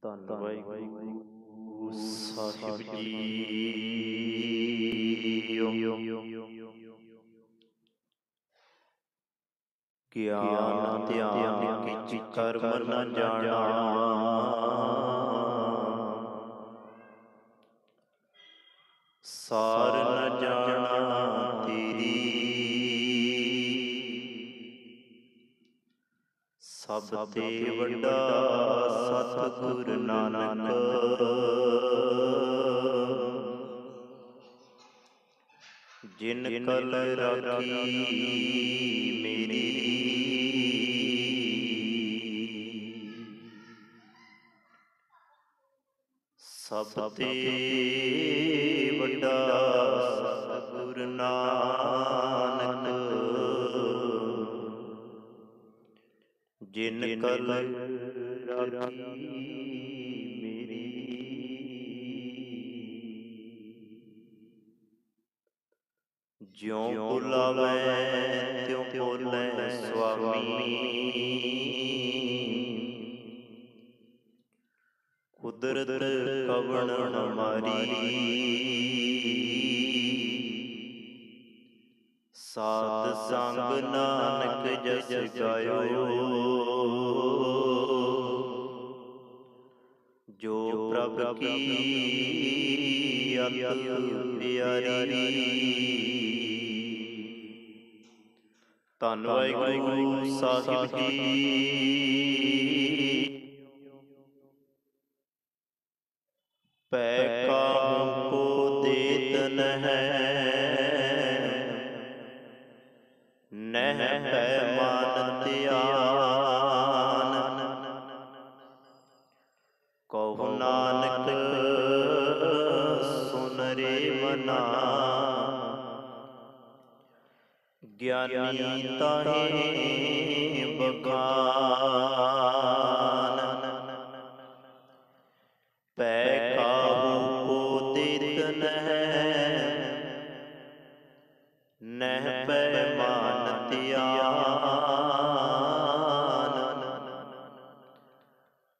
ਧੰਨ ਵਾਹਿਗੁਰੂ ਸਾਹਿਬ ਜੀਓ। ਗਿਆਨ ਧਿਆਨ ਕਿਛ ਕਰਮ ਨ ਜਾਣਾ, ਸਾਰ ਨ ਜਾਣਾ ਤੇਰੀ। ਸਭ ਤੇ ਵੱਡਾ ਸਤਿਗੁਰ ਨਾਨਕ, ਜਿਨ ਕਲ ਰਾਖੀ ਮੇਰੀ। ਸਭ ਤੇ ਵੱਡਾ ਸਤਿਗੁਰ ਨਾਨਕ, ਜਿਨ ਕਲ ਰਾਖੀ ਮੇਰੀ। ਜਿਉ ਬੁਲਾਵੈ ਤਿਉ ਬੋਲੈ ਸੁਆਮੀ, ਕੁਦਰਤ ਕਵਣ ਹਮਾਰੀ। ਸਾਧ ਸੰਗ ਨਾਨਕ ਜਸ ਗਾਇਓ, ਜੋ ਪ੍ਰਭ ਕੀ ਅਤ ਪਿਆਰੀ। ਧੰਨ ਵਾਹਿਗੁਰੂ ਸਾਹਿਬ ਜੀ। ਪੈ ਕਾਹੂ ਕੋ ਦੇਤ ਨਹਿ ਪੈ ਮਾਨ ਧਿਆਨ। ਕਹੁ ਨਾਨਕ ਸੁਨ ਰੇ ਮਨਾ, ਗਿਆਨੀ ਤਾਹੇ ਬਖਾਨ। ਪੈ ਕਾਹੂ ਕੋ ਦੇਤ ਨਹਿ ਪੈ ਮਾਨ ਧਿਆਨ।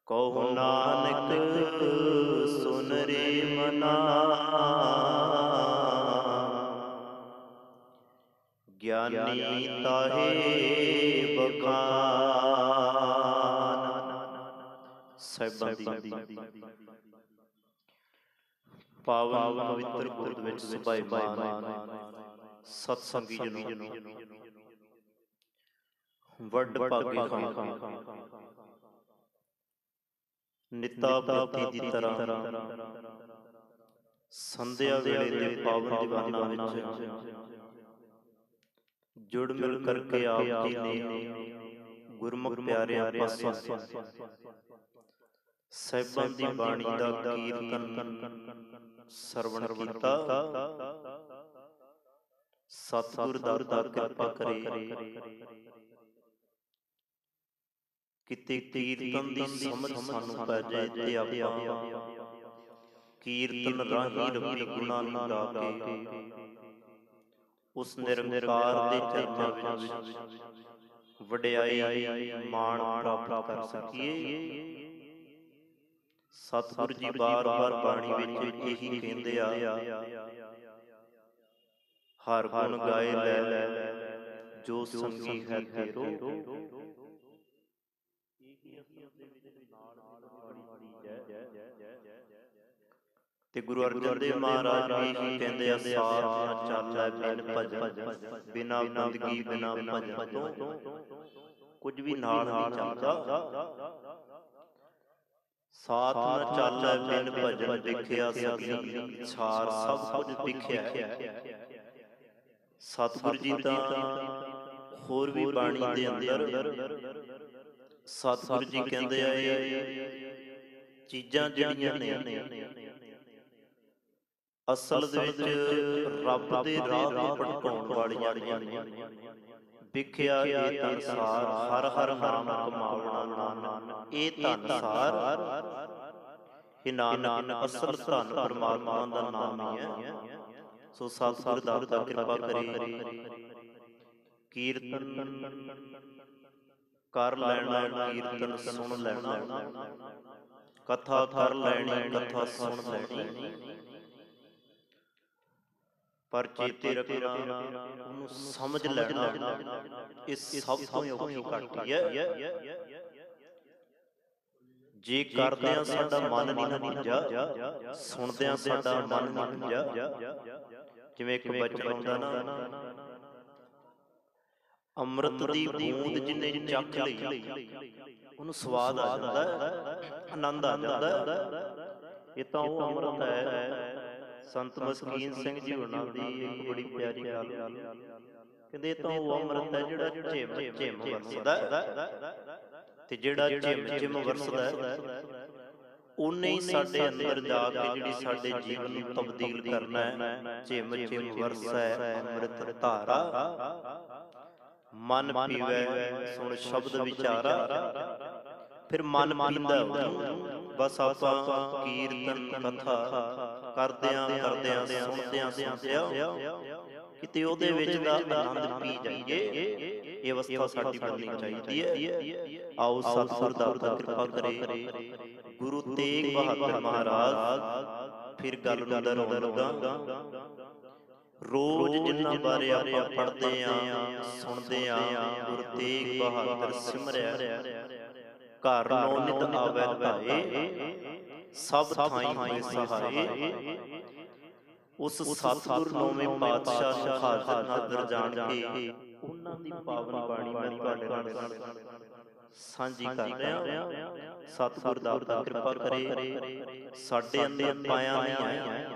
ਕਹੁ ਨਾਨਕ ਸੁਨ ਰੇ ਮਨਾ, ਗਿਆਨੀ ਤਾਹੇ ਬਖਾਨ। ਸਾਹਿਬਾਂ ਦੀ ਪਾਵਨ ਪਵਿੱਤਰ ਗੋਦ ਵਿੱਚ ਸੁਭਾਈਮਾਨ ਸਤ ਸੰਗੀ ਜਨੋ, ਵੱਡ ਭਾਗੇ ਖਾਂ ਨਿਤਾ ਪ੍ਰਤੀ ਦੀ ਤਰ੍ਹਾਂ ਸੰਧਿਆ ਵੇਲੇ ਦੇ ਪਾਵਨ ਦੀਵਾਨਾਂ ਵਿੱਚ ਜੁੜ ਮਿਲ ਕਰਕੇ ਆਪ ਜੀ ਨੇ ਗੁਰਮੁਖ ਪਿਆਰਿਆਂ ਪਾਸੋਂ ਸਾਹਿਬਾਂ ਦੀ ਬਾਣੀ ਦਾ ਕੀਰਤਨ ਸਰਵਣ ਕੀਤਾ। ਸਤਿਗੁਰ ਦਾਤਾ ਕਿਰਪਾ ਕਰੇ, ਕਿਤੇ ਕੀਰਤਨ ਦੀ ਸਮਝ ਸਾਨੂੰ ਪੈ ਜਾਏ ਤੇ ਆਪਾਂ ਕੀਰਤਨ ਰਾਹੀਂ ਰੱਬੀ ਗੁਣਾਂ ਨੂੰ ਗਾ ਕੇ ਉਸ ਨਿਰੰਕਾਰ ਦੇ ਚਰਨਾਂ ਵਿੱਚ ਵਡਿਆਈ ਮਾਣ ਪ੍ਰਾਪਤ ਕਰ ਸਕੀਏ। ਸਤਿਗੁਰ ਜੀ ਬਾਰ-ਬਾਰ ਬਾਣੀ ਵਿੱਚ ਇਹੀ ਕਹਿੰਦੇ ਆ, ਹਰ ਗੁਣ ਗਾਏ ਲੈ ਜੋ ਸੰਗੀ ਹੈ ਤੇਰੋ। ਤੇ ਗੁਰੂ ਅਰਜਨ ਦੇਵ ਮਹਾਰਾਜ ਵੀ ਕਹਿੰਦੇ ਆ, ਸਾਥ ਨਾ ਚੱਲੈ ਬਿਨ ਭਜਨ, ਬਿਨਾ ਬੰਦਗੀ ਬਿਨਾ ਭਜਨ ਤੋਂ ਕੁਝ ਵੀ ਨਾਲ ਨਹੀਂ ਚੱਲਦਾ। ਸਾਥ ਨਾ ਚੱਲੈ ਬਿਨ ਭਜਨ, ਦੇਖਿਆ ਸਗਲੀ ਛਾਰ ਸਭ ਕੁਝ ਦਿਖਿਆ। ਸਤਿਗੁਰ ਜੀ ਤਾਂ ਹੋਰ ਵੀ ਬਾਣੀ ਦੇ ਅੰਦਰ ਸਤਿਗੁਰ ਜੀ ਕਹਿੰਦੇ ਆ, ਇਹ ਚੀਜ਼ਾਂ ਜਿਹੜੀਆਂ ਨੇ ਅਸਲ ਦੇ ਵਿੱਚ ਰੱਬ ਦੇ ਰਾਹ ਤੇ ਭਟਕਾਉਣ ਵਾਲੀਆਂ ਨੇ। ਵਿਖਿਆ ਇਹ ਧਨਸਾਰ, ਹਰ ਹਰ ਨਾਮ ਕਮਾਵਣਾ ਨਾਨਕ, ਇਹ ਧਨਸਾਰ ਇਹ ਨਾਨਕ ਅਸਲ ਧਨ ਪਰਮਾਤਮਾ ਦਾ ਨਾਮ ਹੀ ਹੈ। ਸੋ ਸਤਿਗੁਰ ਦਾਤਾ ਕਿਰਪਾ ਕਰੇ, ਕੀਰਤਨ ਕਰ ਲੈਣਾ, ਕੀਰਤਨ ਸੁਣ ਲੈਣਾ, ਕਥਾ ਕਰ ਲੈਣੀ, ਕਥਾ ਸੁਣ ਲੈਣੀ, ਪਰ ਚੇਤੇ ਰੱਖਣਾ, ਉਹਨੂੰ ਸਮਝ ਲੈਣਾ, ਇਹ ਸਭ ਤੋਂ ਔਖੀ ਘਾਟੀ ਹੈ। ਜੇ ਕਰਦਿਆਂ ਸਾਡਾ ਮਨ ਨਹੀਂ ਭਿੱਜਾ, ਸੁਣਦਿਆਂ ਸਾਡਾ ਮਨ ਨਹੀਂ ਭਿੱਜਾ। ਜਿਵੇਂ ਇੱਕ ਬਚਨ ਆਉਂਦਾ ਨਾ, ਅੰਮ੍ਰਿਤ ਦੀ ਬੂੰਦ ਜਿੰਨੇ ਚੱਖ ਲਈ ਉਹਨੂੰ ਸਵਾਦ ਆ ਜਾਂਦਾ, ਆਨੰਦ ਆ ਜਾਂਦਾ। ਇਹ ਤਾਂ ਉਹ ਅੰਮ੍ਰਿਤ ਹੈ। ਸੰਤ ਮਸਕੀਨ ਸਿੰਘ ਜੀ ਉਹਨਾਂ ਦੀ ਇੱਕ ਬੜੀ ਪਿਆਰੀ ਗੱਲ ਕਹਿੰਦੇ, ਇਹ ਤਾਂ ਉਹ ਅੰਮ੍ਰਿਤ ਹੈ ਜਿਹੜਾ ਝਿਮ ਝਿਮ ਵਰਸਦਾ, ਤੇ ਜਿਹੜਾ ਝਿਮ ਝਿਮ ਵਰਸਦਾ ਉਹਨੇ ਹੀ ਸਾਡੇ ਅੰਦਰ ਜਾ ਕੇ ਜਿਹੜੀ ਸਾਡੇ ਜੀਵਨ ਨੂੰ ਤਬਦੀਲ ਕਰਨਾ ਹੈ। ਝਿਮ ਝਿਮ ਵਰਸੈ ਅੰਮ੍ਰਿਤ ਧਾਰਾ, ਮਨ ਪੀਵੈ ਸੁਣ ਸ਼ਬਦ ਵਿਚਾਰਾ। ਫਿਰ ਮਨ ਪੀਂਦਾ ਉਹਨੂੰ, ਬਸ ਆਪਾਂ ਕੀਰਤਨ ਕਥਾ ਕਰਦਿਆਂ ਕਰਦਿਆਂ ਸੁਣਦਿਆਂ ਸੁਣਦਿਆਂ ਕਿਤੇ ਉਹਦੇ ਵਿੱਚ ਦਾ ਆਨੰਦ ਪੀ ਜਾਈਏ। ਇਹ ਅਵਸਥਾ ਸਾਡੀ ਬਣਨੀ ਚਾਹੀਦੀ ਹੈ। ਆਓ ਸਤਿਗੁਰ ਦਾਤਾ ਕਿਰਪਾ ਕਰੇ। ਗੁਰੂ ਤੇਗ ਬਹਾਦਰ ਮਹਾਰਾਜ, ਫਿਰ ਗੱਲ ਨੂੰ ਦਰੋਂ ਲੱਗਾ। ਰੋਜ਼ ਜਿੰਨਾ ਬਾਰੇ ਆਪਾਂ ਪੜ੍ਹਦੇ ਆਂ, ਸੁਣਦੇ ਆਂ, ਗੁਰੂ ਤੇਗ ਬਹਾਦਰ ਸਿਮਰਿਆ, ਘਰ ਨੋ ਨਿਤ ਆਵੈ ਧਾਏ, ਸਭ ਥਾਈਂ ਹੋਏ ਸਹਾਏ। ਉਸ ਸਤਿਗੁਰ ਨੌਵੇਂ ਪਾਤਸ਼ਾਹ ਨੂੰ ਹਾਜ਼ਰ ਨਾਜ਼ਰ ਜਾਣ ਕੇ ਉਹਨਾਂ ਦੀ ਪਾਵਨ ਬਾਣੀ ਮੈਂ ਤੁਹਾਡੇ ਨਾਲ ਸਾਂਝੀ ਕਰ ਰਿਹਾ। ਸਤਿਗੁਰ ਦਾਤਾ ਕਿਰਪਾ ਕਰੇ। ਸਾਡੇ ਅੰਦਰ ਪਾਇਆ ਨਹੀਂ ਆਇਆ,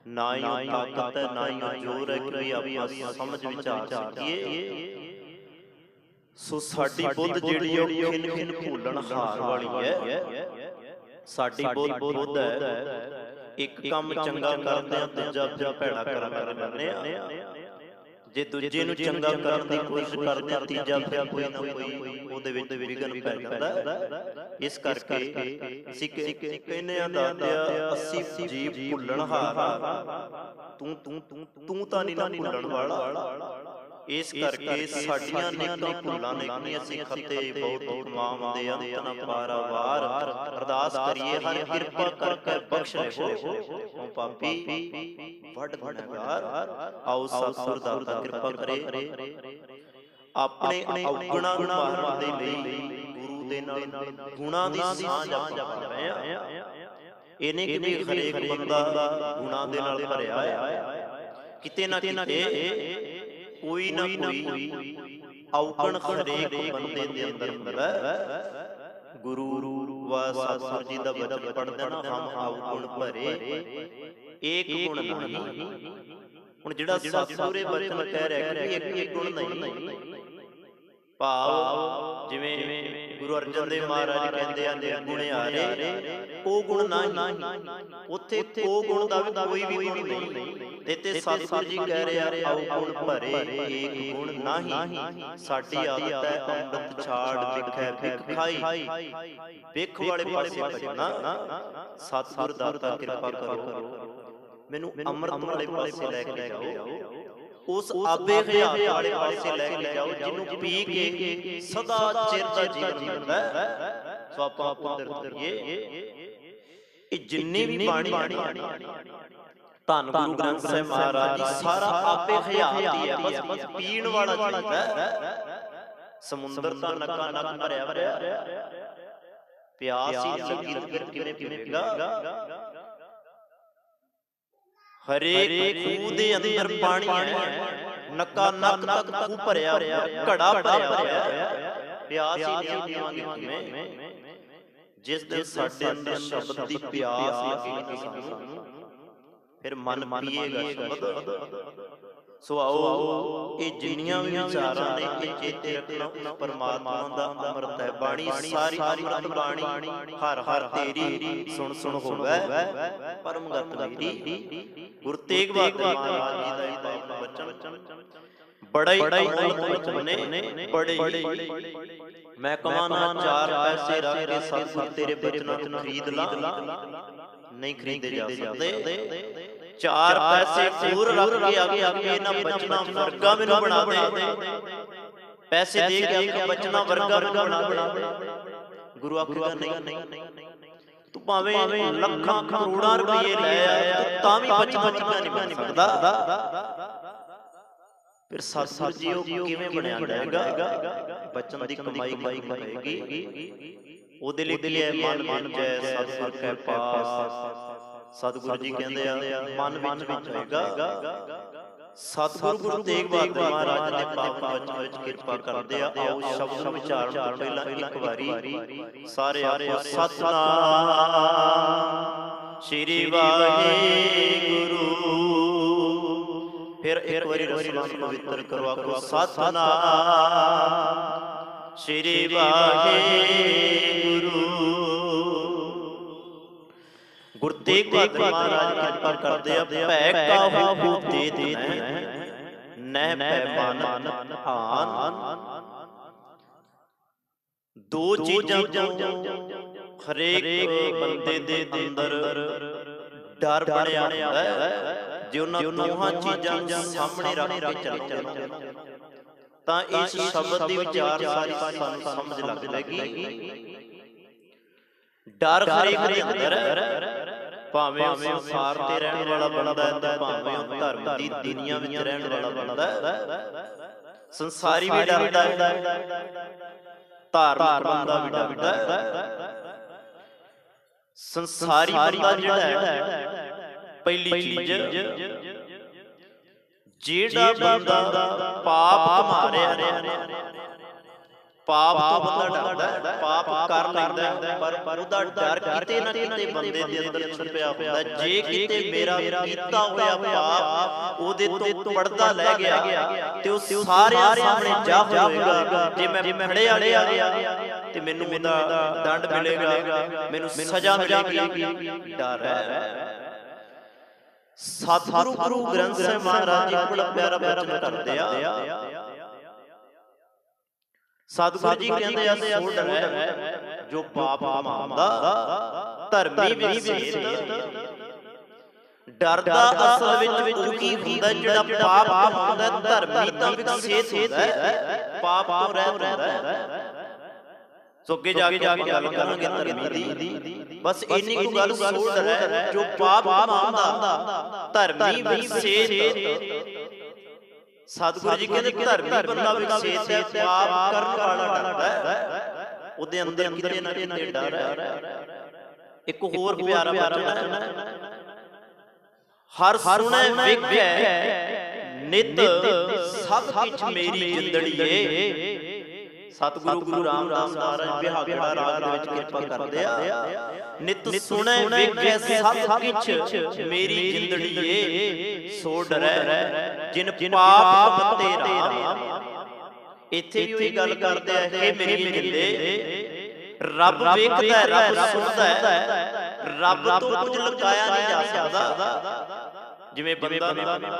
ਨਾ ਹੀ ਉਹ ਤਾਕਤ ਹੈ, ਨਾ ਹੀ ਉਹ ਜ਼ੋਰ ਹੈ ਕਿ ਆਪਾਂ ਸਮਝ ਵਿਚਾਰ ਸਕੀਏ। ਸੋ ਸਾਡੀ ਬੁੱਧ ਜਿਹੜੀ ਉਹ ਖਿਨ ਖਿਨ ਭੁੱਲਣ ਹਾਰ ਵਾਲੀ ਹੈ। ਸਾਡੀ ਬੁੱਧ ਹੈ, ਇੱਕ ਕੰਮ ਚੰਗਾ ਕਰਦੇ ਆ, ਦੂਜਾ ਭੈੜਾ ਕਰਨ ਲੱਗ ਜਾਂਦੇ ਆ। ਜੇ ਦੂਜੇ ਨੂੰ ਚੰਗਾ ਕਰਨ ਦੀ ਕੋਸ਼ਿਸ਼ ਕਰਦੇ ਆ, ਤੀਜਾ ਫਿਰ ਕੋਈ ਨਾ ਕੋਈ ਉਹਦੇ ਵਿੱਚ ਵਿਘਨ ਪੈ ਜਾਂਦਾ। ਇਸ ਕਰਕੇ ਅਸੀਂ ਕਹਿੰਦੇ ਆ, ਦਾਤਿਆ ਅਸੀਂ ਜੀਵ ਭੁੱਲਣ ਹਾਰ, ਤੂੰ ਤਾਂ ਨਹੀਂ ਨਾ ਭੁੱਲਣ ਵਾਲਾ। ਇਸ ਕਰਕੇ ਸਾਡੀਆਂ ਨੇਕਾਂ ਭੁੱਲਾਂ ਨਹੀਂ, ਅਸੀਂ ਖੱਤੇ ਬਹੁਤ ਕਮਾਉਂਦੇ ਅੰਤ ਨਾ ਪਾਰਾਵਾਰ। ਅਰਦਾਸ ਕਰੀਏ, ਹਰ ਕਿਰਪਾ ਕਰਕੇ ਬਖਸ਼ ਲਵੋ ਓ ਪਾਪੀ ਵੱਡ ਗੁਨਾਹਗਾਰ। ਆਓ ਸਤਿਗੁਰ ਦਾਤਾ ਕਿਰਪਾ ਕਰੇ। ਆਪਣੇ ਔਗੁਣਾਂ ਨੂੰ ਮਾਰਨ ਦੇ ਲਈ ਗੁਰੂ ਦੇ ਨਾਲ ਗੁਣਾਂ ਦੀ ਸਾਂਝ ਆਪਾਂ ਕਰ ਰਹੇ ਆ। ਇਹ ਨਹੀਂ ਕਿ ਹਰੇਕ ਬੰਦਾ ਗੁਣਾਂ ਦੇ ਨਾਲ ਭਰਿਆ ਆ, ਕਿਤੇ ਨਾ ਕਿਤੇ ਕੋਈ ਨਾ ਕੋਈ ਔਗਣ ਹਰੇਕ ਬੰਦੇ ਦੇ ਅੰਦਰ ਹੁੰਦਾ। ਗੁਰੂ ਵਾ ਸਤਿਗੁਰ ਜੀ ਦਾ ਬਚਨ ਪੜ੍ਹਦੇ ਨਾ, ਹਮ ਔਗੁਣ ਭਰੇ ਏਕ ਗੁਣ ਨਹੀਂ। ਹੁਣ ਜਿਹੜਾ ਸਤਿਗੁਰੇ ਬਚਨ ਕਹਿ ਰਿਹਾ ਕਿ ਇੱਕ ਗੁਣ ਨਹੀਂ, ਭਾਵ ਜਿਵੇਂ ਗੁਰੂ ਅਰਜਨ ਦੇਵ ਮਹਾਰਾਜ ਕਹਿੰਦੇ ਆ ਨਿਰਗੁਣਿਆਰੇ, ਉਹ ਗੁਣ ਨਹੀਂ। ਉੱਥੇ ਉਹ ਗੁਣ ਦਾ ਕੋਈ ਵੀ ਗੁਣ ਨਹੀਂ। ਤੇ ਸਤਿਗੁਰ ਜੀ ਕਹਿ ਰਹੇ ਆ, ਔਗੁਣ ਭਰੇ ਏਕ ਗੁਣ ਨਹੀਂ। ਸਾਡੀ ਆਦਤ ਹੈ ਅੰਮ੍ਰਿਤ ਛਾੜ ਵਿਖੇ ਵਿਖ ਖਾਈ, ਵਿਖ ਵਾਲੇ ਪਾਸੇ ਭਜਣਾ। ਸਤਿਗੁਰ ਦਾਤਾ ਕਿਰਪਾ ਕਰੋ, ਮੈਨੂੰ ਅੰਮ੍ਰਿਤ ਵਾਲੇ ਪਾਸੇ ਲੈ ਕੇ ਜਾਓ। ਉਸ ਆਬੇ ਹਯਾਤ ਵਾਲੇ ਪਾਸੇ ਲੈ ਕੇ ਜਾਓ, ਜਿਹਨੂੰ ਪੀ ਕੇ ਸਦਾ ਚਿਰ ਦਾ ਜੀਵਨ ਮਿਲਦਾ। ਸੋ ਆਪਾਂ ਪੁੱਤਰ ਧੀਏ, ਇਹ ਜਿੰਨੀ ਵੀ ਬਾਣੀ ਧੰਨ ਗੁਰੂ ਗ੍ਰੰਥ ਸਾਹਿਬ ਮਹਾਰਾਜ ਜੀ ਸਾਰਾ ਆਪੇ ਹਯਾਤ ਹੀ ਹੈ। ਬਸ ਪੀਣ ਵਾਲਾ ਚੀਜ਼ ਹੈ। ਸਮੁੰਦਰ ਤਾਂ ਨੱਕਾ ਨੱਕ ਭਰਿਆ ਭਰਿਆ, ਪਿਆਸ ਹੀ ਲੱਗੀ ਫਿਰ ਕਿਵੇਂ ਪੀਵੇਗਾ। ਹਰੇਕ ਖੂਹ ਦੇ ਅੰਦਰ ਪਾਣੀ ਹੈ, ਨੱਕਾ ਨੱਕ ਤੱਕ ਖੂਹ ਭਰਿਆ, ਘੜਾ ਭਰਿਆ, ਪਿਆਸ ਹੀ ਨਹੀਂ ਪੀਵਾਂਗੇ ਕਿਵੇਂ। ਜਿਸ ਦਿਨ ਸਾਡੇ ਅੰਦਰ ਸ਼ਬਦ ਦੀ ਪਿਆਸ ਲੱਗੀ ਸਾਨੂੰ, ਫਿਰ ਮਨ ਪੀਏਗਾ ਸ਼ਬਦ। ਸੋ ਆਓ, ਇਹ ਜਿੰਨੀਆਂ ਵੀ ਵਿਚਾਰਾਂ ਨੇ ਇਹ ਚੇਤੇ ਰੱਖਣਾ, ਪਰਮਾਤਮਾ ਦਾ ਅੰਮ੍ਰਿਤ ਹੈ ਬਾਣੀ, ਸਾਰੀ ਅੰਮ੍ਰਿਤ ਬਾਣੀ। ਹਰ ਹਰ ਤੇਰੀ ਸੁਣ ਸੁਣ ਹੋਵੇ ਪਰਮਗਤ ਮੇਰੀ। ਗੁਰੂ ਤੇਗ ਬਹਾਦਰ ਮਹਾਰਾਜ ਜੀ ਦਾ ਇਹ ਪਾਵਨ ਬਚਨ ਬੜਾ ਹੀ ਅਮੋਲਕ ਬਚਨ ਨੇ। ਬੜੇ ਮੈਂ ਕਹਾਂ ਨਾ, ਚਾਰ ਪੈਸੇ ਰੱਖ ਕੇ ਸਤਿਗੁਰ ਤੇਰੇ ਬਚਨਾਂ ਨੂੰ ਖਰੀਦ ਲਾ, ਨਹੀਂ ਖਰੀਦੇ ਜਾ ਸਕਦੇ। ਚਾਰ ਪੈਸੇ ਹੋਰ ਰੱਖ ਕੇ ਆਗੇ ਇਹਨਾਂ ਬਚਨਾਂ ਵਰਗਾ ਮੈਨੂੰ ਬਣਾ ਦੇ, ਪੈਸੇ ਦੇ ਕੇ ਆਗੇ ਬਚਨਾਂ ਵਰਗਾ ਮੈਨੂੰ ਬਣਾ ਦੇ। ਗੁਰੂ ਆਖੇਗਾ ਨਹੀਂ, ਤੂੰ ਭਾਵੇਂ ਲੱਖਾਂ ਕਰੋੜਾਂ ਰੁਪਏ ਲੈ ਆ ਤਾਂ ਵੀ ਬਚਪਨ ਨਹੀਂ ਬਣ ਸਕਦਾ। ਫਿਰ ਸਤਿਗੁਰੂ ਜੀ ਉਹ ਕਿਵੇਂ ਬਣਿਆ ਜਾਏਗਾ? ਬਚਨ ਦੀ ਕਮਾਈ ਕਰਨੀ ਪਏਗੀ। ਉਹਦੇ ਲਈ ਮਨ ਵਿੱਚ ਸਤਿਗੁਰ ਕੈ ਪਾਸ। ਸਤਿਗੁਰੂ ਜੀ ਕਹਿੰਦੇ ਆ ਮਨ ਵਿੱਚ ਹੋਏਗਾ। ਸਤਿਗੁਰੂ ਗੁਰੂ ਤੇਗ ਬਹਾਦਰ ਮਹਾਰਾਜ ਦੇ ਪਾਵਨ ਬਚਨ ਵਿੱਚ ਕਿਰਪਾ ਕਰਦੇ ਆ। ਆਓ ਸ਼ਬਦ ਵਿਚਾਰਨ ਤੋਂ ਪਹਿਲਾਂ ਇੱਕ ਵਾਰੀ ਸਾਰੇ ਆਪੋ ਸਤਿਨਾਮ ਸ੍ਰੀ ਵਾਹਿਗੁਰੂ। ਫਿਰ ਇੱਕ ਵਾਰੀ ਰਸਨਾ ਨੂੰ ਪਵਿੱਤਰ ਕਰੋ। ਆਖੋ ਸਤਿਨਾਮ ਸ੍ਰੀ ਵਾਹਿਗੁਰੂ। ਗੁਰੂ ਤੇਗ ਬਹਾਦਰ ਮਹਾਰਾਜ ਕਿਰਪਾ ਕਰਦੇ ਆ। ਭੈ ਕਾਹੂ ਦੇ ਨਹਿ ਭੈ ਮਾਨਨ ਆਨ। ਦੋ ਚੀਜ਼ਾਂ ਹਰੇਕ ਬੰਦੇ ਦੇ ਅੰਦਰ ਡਰ ਬਣਿਆ ਹੁੰਦਾ ਹੈ। ਜੇ ਉਹਨਾਂ ਦੋਹਾਂ ਚੀਜ਼ਾਂ ਸਾਹਮਣੇ ਰੱਖ ਕੇ ਚੱਲੋ ਤਾਂ ਇਸ ਸ਼ਬਦ ਦੀ ਵਿਚਾਰ ਸਾਰੀ ਸਾਨੂੰ ਸਮਝ ਲੱਗ ਜਾਏਗੀ। ਡਰ ਹਰੇਕ ਦੇ ਅੰਦਰ ਹੈ, ਭਾਵੇਂ ਉਹ ਸੰਸਾਰ ਤੇ ਰਹਿਣ ਵਾਲਾ ਬੰਦਾ ਹੈ ਤੇ ਭਾਵੇਂ ਉਹ ਧਰਮ ਦੀ ਦੁਨੀਆ ਵਿੱਚ ਰਹਿਣ ਵਾਲਾ ਬੰਦਾ ਹੈ। ਸੰਸਾਰੀ ਵੀ ਡਰਦਾ ਹੈ, ਧਾਰਮਿਕ ਬੰਦਾ ਵੀ ਡਰਦਾ ਹੈ। ਸੰਸਾਰੀ ਬੰਦਾ ਜਿਹੜਾ ਹੈ, ਪਹਿਲੀ ਚੀਜ਼ ਜਿਹੜਾ ਬੰਦਾ ਪਾਪ ਕਮਾ ਰਿਹਾ, ਪਾਪ ਤੋਂ ਬੰਦਾ ਡਰਦਾ, ਪਾਪ ਕਰ ਲੈਂਦਾ, ਪਰ ਉਹਦਾ ਡਰ ਕਿਤੇ ਨਾ ਕਿਤੇ ਬੰਦੇ ਦੇ ਅੰਦਰ ਛੁਪਿਆ ਹੁੰਦਾ। ਜੇ ਕਿਤੇ ਮੇਰਾ ਕੀਤਾ ਹੋਇਆ ਪਾਪ ਉਹਦੇ ਤੋਂ ਪਰਦਾ ਲੈ ਗਿਆ ਤੇ ਉਹ ਸਾਰਿਆਂ ਸਾਹਮਣੇ ਜ਼ਾਹਿਰ ਹੋਏਗਾ। ਜੇ ਮੈਂ ਫੜਿਆ ਤੇ ਮੈਨੂੰ ਉਹਦਾ ਦੰਡ ਮਿਲੇਗਾ, ਮੈਨੂੰ ਸਜ਼ਾ ਮਿਲੇਗੀ। ਡਰ ਹੈ। ਸਤਿਗੁਰੂ ਗੁਰੂ ਗ੍ਰੰਥ ਸਾਹਿਬ ਮਹਾਰਾਜ ਜੀ ਬੜਾ ਪਿਆਰਾ ਬਚਨ ਕਰਦੇ ਆ। ਸਤਿਗੁਰੂ ਜੀ ਕਹਿੰਦੇ ਆ ਸੋ ਡਰੈ ਜੋ ਪਾਪ ਕਮਾਉਂਦਾ ਧਰਮੀ ਵਿਸੇਤ। ਡਰਦਾ ਅਸਲ ਵਿੱਚ ਉਹ ਕੀ ਹੁੰਦਾ ਜਿਹੜਾ ਪਾਪ ਕਮਾਉਂਦਾ। ਧਰਮੀ ਤਾਂ ਵਿਸੇਤ ਹੁੰਦਾ, ਪਾਪ ਤੋਂ ਰਹਿਤ ਹੁੰਦਾ। ਸੋ ਅੱਗੇ ਜਾ ਕੇ ਗੱਲ ਕਰਾਂਗੇ ਧਰਮੀ ਦੀ। ਬਸ ਇੰਨੀ ਕੁ ਗੱਲ ਸੋ ਡਰੈ ਜੋ ਪਾਪ ਕਮਾਉਂਦਾ ਧਰਮੀ ਵਿਸੇਤ। ਸਤਿਗੁਰੂ ਜੀ ਕਹਿੰਦੇ ਧਰਮੀ ਬੰਦਾ ਵਿਸੇਤ ਹੈ, ਪਾਪ ਕਰਨ ਵਾਲਾ ਡਰਦਾ ਹੈ। ਉਹਦੇ ਅੰਦਰ ਕਿਤੇ ਨਾ ਕਿਤੇ ਡਰ ਹੈ। ਇੱਕ ਹੋਰ ਪਿਆਰਾ ਬਚਨ ਹੈ, ਹਰ ਸੁਣੈ ਵੇਖੈ ਨਿਤ ਸਭ ਕਿਛ ਮੇਰੀ ਜਿੰਦੜੀਏ। ਸਤਿਗੁਰੂ ਗੁਰੂ ਰਾਮਦਾਸ ਮਹਾਰਾਜ ਬਿਹਾਗੜਾ ਰਾਗ ਦੇ ਵਿੱਚ ਕਿਰਪਾ ਕਰਦੇ ਆ। ਨਿਤ ਸੁਣੈ ਵੇਖੈ ਸਭ ਕਿਛ ਮੇਰੀ ਜਿੰਦੜੀਏ, ਸੋ ਡਰੈ ਜਿਨ ਪਾਪ ਕਮਤੇ ਰਾਮ। ਇੱਥੇ ਵੀ ਉਹੀ ਗੱਲ ਕਰਦੇ ਆ, ਇਹ ਮੇਰੀ ਜਿੰਦੇ ਰੱਬ ਵੇਖਦਾ ਹੈ, ਰੱਬ ਸੁਣਦਾ ਹੈ, ਰੱਬ ਤੋਂ ਕੁਝ ਲੁਕਾਇਆ ਨਹੀਂ ਜਾ ਸਕਦਾ। ਜਿਵੇਂ ਬੰਦਾ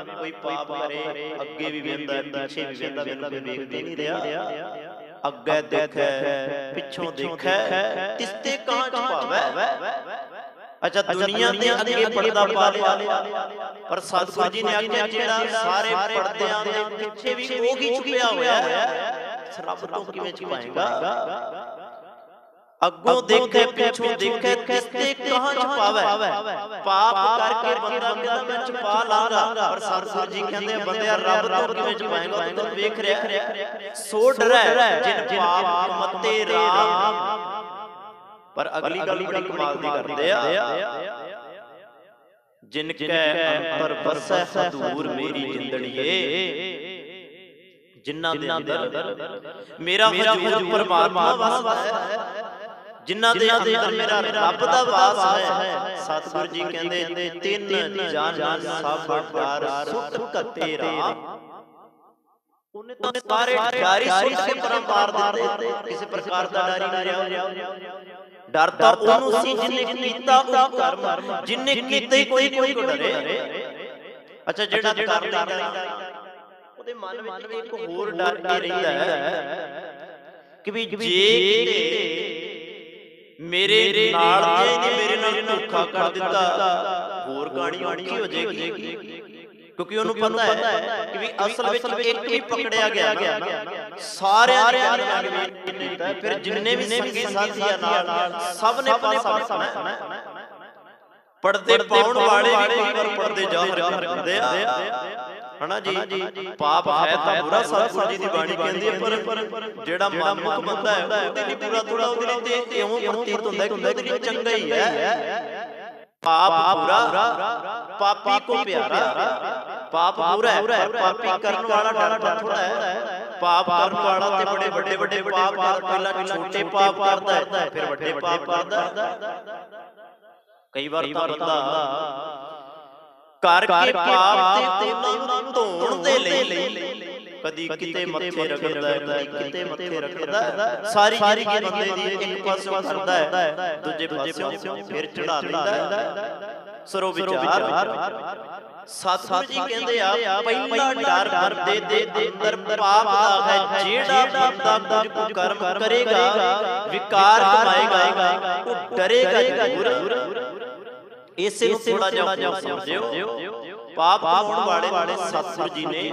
ਕੋਈ ਪਾਪ ਕਰੇ, ਅੱਗੇ ਵੀ ਵੇਖਦਾ, ਪਿੱਛੇ ਵੀ ਵੇਖਦਾ, ਮੈਨੂੰ ਕੋਈ ਵੇਖਦੇ ਨਹੀਂ ਰਿਹਾ। ਅੱਗੇ ਦੇਖੈ ਪਿੱਛੋਂ ਦੇਖੈ ਤਿਸਤੇ ਕਾਂ ਛੁਪਾਵੈ। ਅੱਛਾ ਦੁਨੀਆ ਦੇ ਅੱਗੇ ਪਰਦਾ ਪਾ ਲਿਆ, ਪਰ ਸਤਿਗੁਰੂ ਜੀ ਨੇ ਆਖਿਆ ਜਿਹੜਾ ਸਾਰੇ ਪਰਦਿਆਂ ਦੇ ਪਿੱਛੇ ਵੀ ਉਹ ਹੀ ਛੁਪਿਆ ਹੋਇਆ ਹੈ, ਰੱਬ ਤੋਂ ਕਿਵੇਂ ਛੁਪਾਏਗਾ? ਅੱਗੋਂ ਦੇਖੇ ਪਿੱਛੋਂ ਦੇਖੇ ਤਿਸਤੇ ਕਾਂ ਛੁਪਾਵੈ। ਪਾਪ ਕਰਕੇ ਬੰਦਾ ਕਹਿੰਦਾ ਮੈਂ ਛੁਪਾ ਲਾਂਗਾ, ਪਰ ਸਤਿਗੁਰੂ ਜੀ ਕਹਿੰਦੇ ਬੰਦਿਆ ਰੱਬ ਤੋਂ ਕਿਵੇਂ ਛੁਪਾਏਗਾ? ਤੂੰ ਵੇਖ ਰਿਹਾ, ਸੋ ਡਰੈ ਜਿਨ ਪਾਪ ਕਮਤੇ ਰਾਮ। ਪਰ ਅਗਲੀ ਗੱਲ ਬੜੀ ਕਮਾਲ ਦੀ ਕਰਦੇ ਆ, ਜਿਨ ਕੈ ਅੰਤਰ ਵਸੈ ਹਦੂਰ ਮੇਰੀ ਜਿੰਦੜੀਏ। ਜਿਨ੍ਹਾਂ ਦੇ ਅੰਦਰ ਮੇਰਾ ਹਜ਼ੂਰ ਪਰਮਾਤਮਾ ਵਸਦਾ ਹੈ, ਜਿਨ੍ਹਾਂ ਦੇ ਅੰਦਰ ਮੇਰਾ ਰੱਬ ਦਾ ਵਾਸ ਹੈ। ਸਤਿਗੁਰੂ ਜੀ ਕਹਿੰਦੇ ਤਿੰਨ ਜਨ ਸਭ ਡਰ ਸੁੱਟ ਕੱਤੇ ਰਾਮ। ਉਹਨੇ ਤਾਂ ਸਾਰੇ ਡਾਰੀ ਸੁੱਟ ਕੇ ਪਰਮ ਪਾਰ ਦਿੱਤੇ, ਕਿਸੇ ਪ੍ਰਕਾਰ ਦਾ ਡਰ ਹੀ ਨਹੀਂ ਰਿਹਾ। ਡਰ ਤਾਂ ਉਹਨੂੰ ਸੀ ਜਿਹਨੇ ਕੀਤਾ ਉਹ ਕਰਮ, ਜਿਹਨੇ ਕੀਤਾ ਹੀ ਕੋਈ ਡਰੇ। ਅੱਛਾ ਜਿਹੜਾ ਕਰ ਲੈਂਦਾ ਉਹਦੇ ਮਨ ਵਿੱਚ ਇੱਕ ਹੋਰ ਡਰ ਇਹ ਰਹਿੰਦਾ ਹੈ ਕਿ ਵੀ ਜੇ ਕਿਤੇ ਮੇਰੇ ਨਾਲ ਜੇ ਇਹਨੇ ਮੇਰੇ ਨਾਲ ਧੋਖਾ ਕਰ ਦਿੱਤਾ, ਹੋਰ ਗਾਣੀ ਔਖੀ ਹੋ ਜਾਏਗੀ। क्योंकि ਉਹਨੂੰ ਪਤਾ ਹੈ ਕਿ ਵੀ ਅਸਲ ਵਿੱਚ ਇੱਕ ਵੀ ਪਕੜਿਆ ਗਿਆ ਨਾ ਸਾਰਿਆਂ ਨੇ ਫਿਰ ਜਿੰਨੇ ਵੀ ਸੰਗੀ ਸਾਥੀ ਆ ਨਾਲ ਸਭ ਨੇ ਪਾਸਾ ਵਟਣਾ ਪਰਦੇ ਪਾਉਣ ਵਾਲੇ ਵੀ ਕਈ ਵਾਰ ਪਰਦੇ ਜ਼ਾਹਰ ਕਰਦੇ ਆ ਹਨਾ ਜੀ। ਪਾਪ ਹੈ ਤਾਂ ਬੁਰਾ ਸਤਿਗੁਰੂ ਜੀ ਦੀ ਬਾਣੀ ਕਹਿੰਦੀ ਹੈ ਪਰ ਜਿਹੜਾ ਮਨਮੁਖ ਬੰਦਾ ਹੈ ਉਹਦੇ ਲਈ ਬੁਰਾ ਥੋੜਾ ਉਹਦੇ ਲਈ ਤੇ ਇਉਂ ਪ੍ਰਤੀਤ ਹੁੰਦਾ ਕਿ ਉਹਦੇ ਲਈ ਚੰਗਾ ਹੀ ਹੈ। पाप बुरा पापी को प्यारा, पाप बुरा है पर पापी करने वाला डरता थोड़ा है। पाप करने वाला ते बड़े बड़े बड़े पाप पहला छोटे पाप करता है फिर बड़े पाप करता है। कई बार तो बंदा करके पाप ते ਉਹਨਾਂ ਨੂੰ ਧੋਣ ਦੇ ਲਈ कदी किते मत्थे रगड़दा है कदी किते मत्थे रगड़दा सारी जिंदगी बंदे दी एक पासों करदा है दूजे पासों फिर चढ़ा दिंदा है। ਸਰੋ ਵਿਚਾਰ ਸਤਿਗੁਰੂ ਜੀ ਕਹਿੰਦੇ ਆ ਪਹਿਲਾ ਡਰ ਬੰਦੇ ਦੇ ਅੰਦਰ ਪਾਪ ਦਾ ਹੈ। ਜਿਹੜਾ ਬੰਦਾ ਕੁਝ ਕਰਮ ਕਰੇਗਾ ਵਿਕਾਰ ਕਮਾਏਗਾ ਉਹ ਡਰੇਗਾ ਜ਼ਰੂਰ। ਇਸੇ ਨੂੰ ਥੋੜਾ ਜਿਹਾ ਸਮਝਿਓ। ਪਾਪ ਹੋਣ ਵਾਲੇ ਸਤਿਗੁਰੂ ਜੀ ਨੇ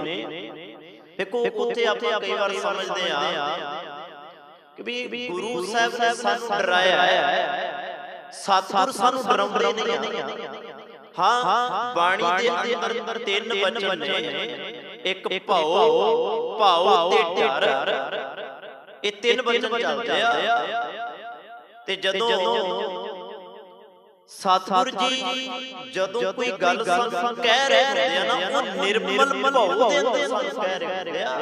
देखो उत्थे आपां कई बार समझदे आ कि भी गुरु साहब ने सानू डराया है सतगुर सानू डराउंदे नहीं आ। हाँ बाणी दे अंदर तीन वचन ने एक भाओ ते डर ये तीन वचन चलदे आ ते जदों सतगुरु जी जदों कोई गल कह रहे होंदे आ ना वो निर्मल भाव दे अंदर कह रहे होंदे आ।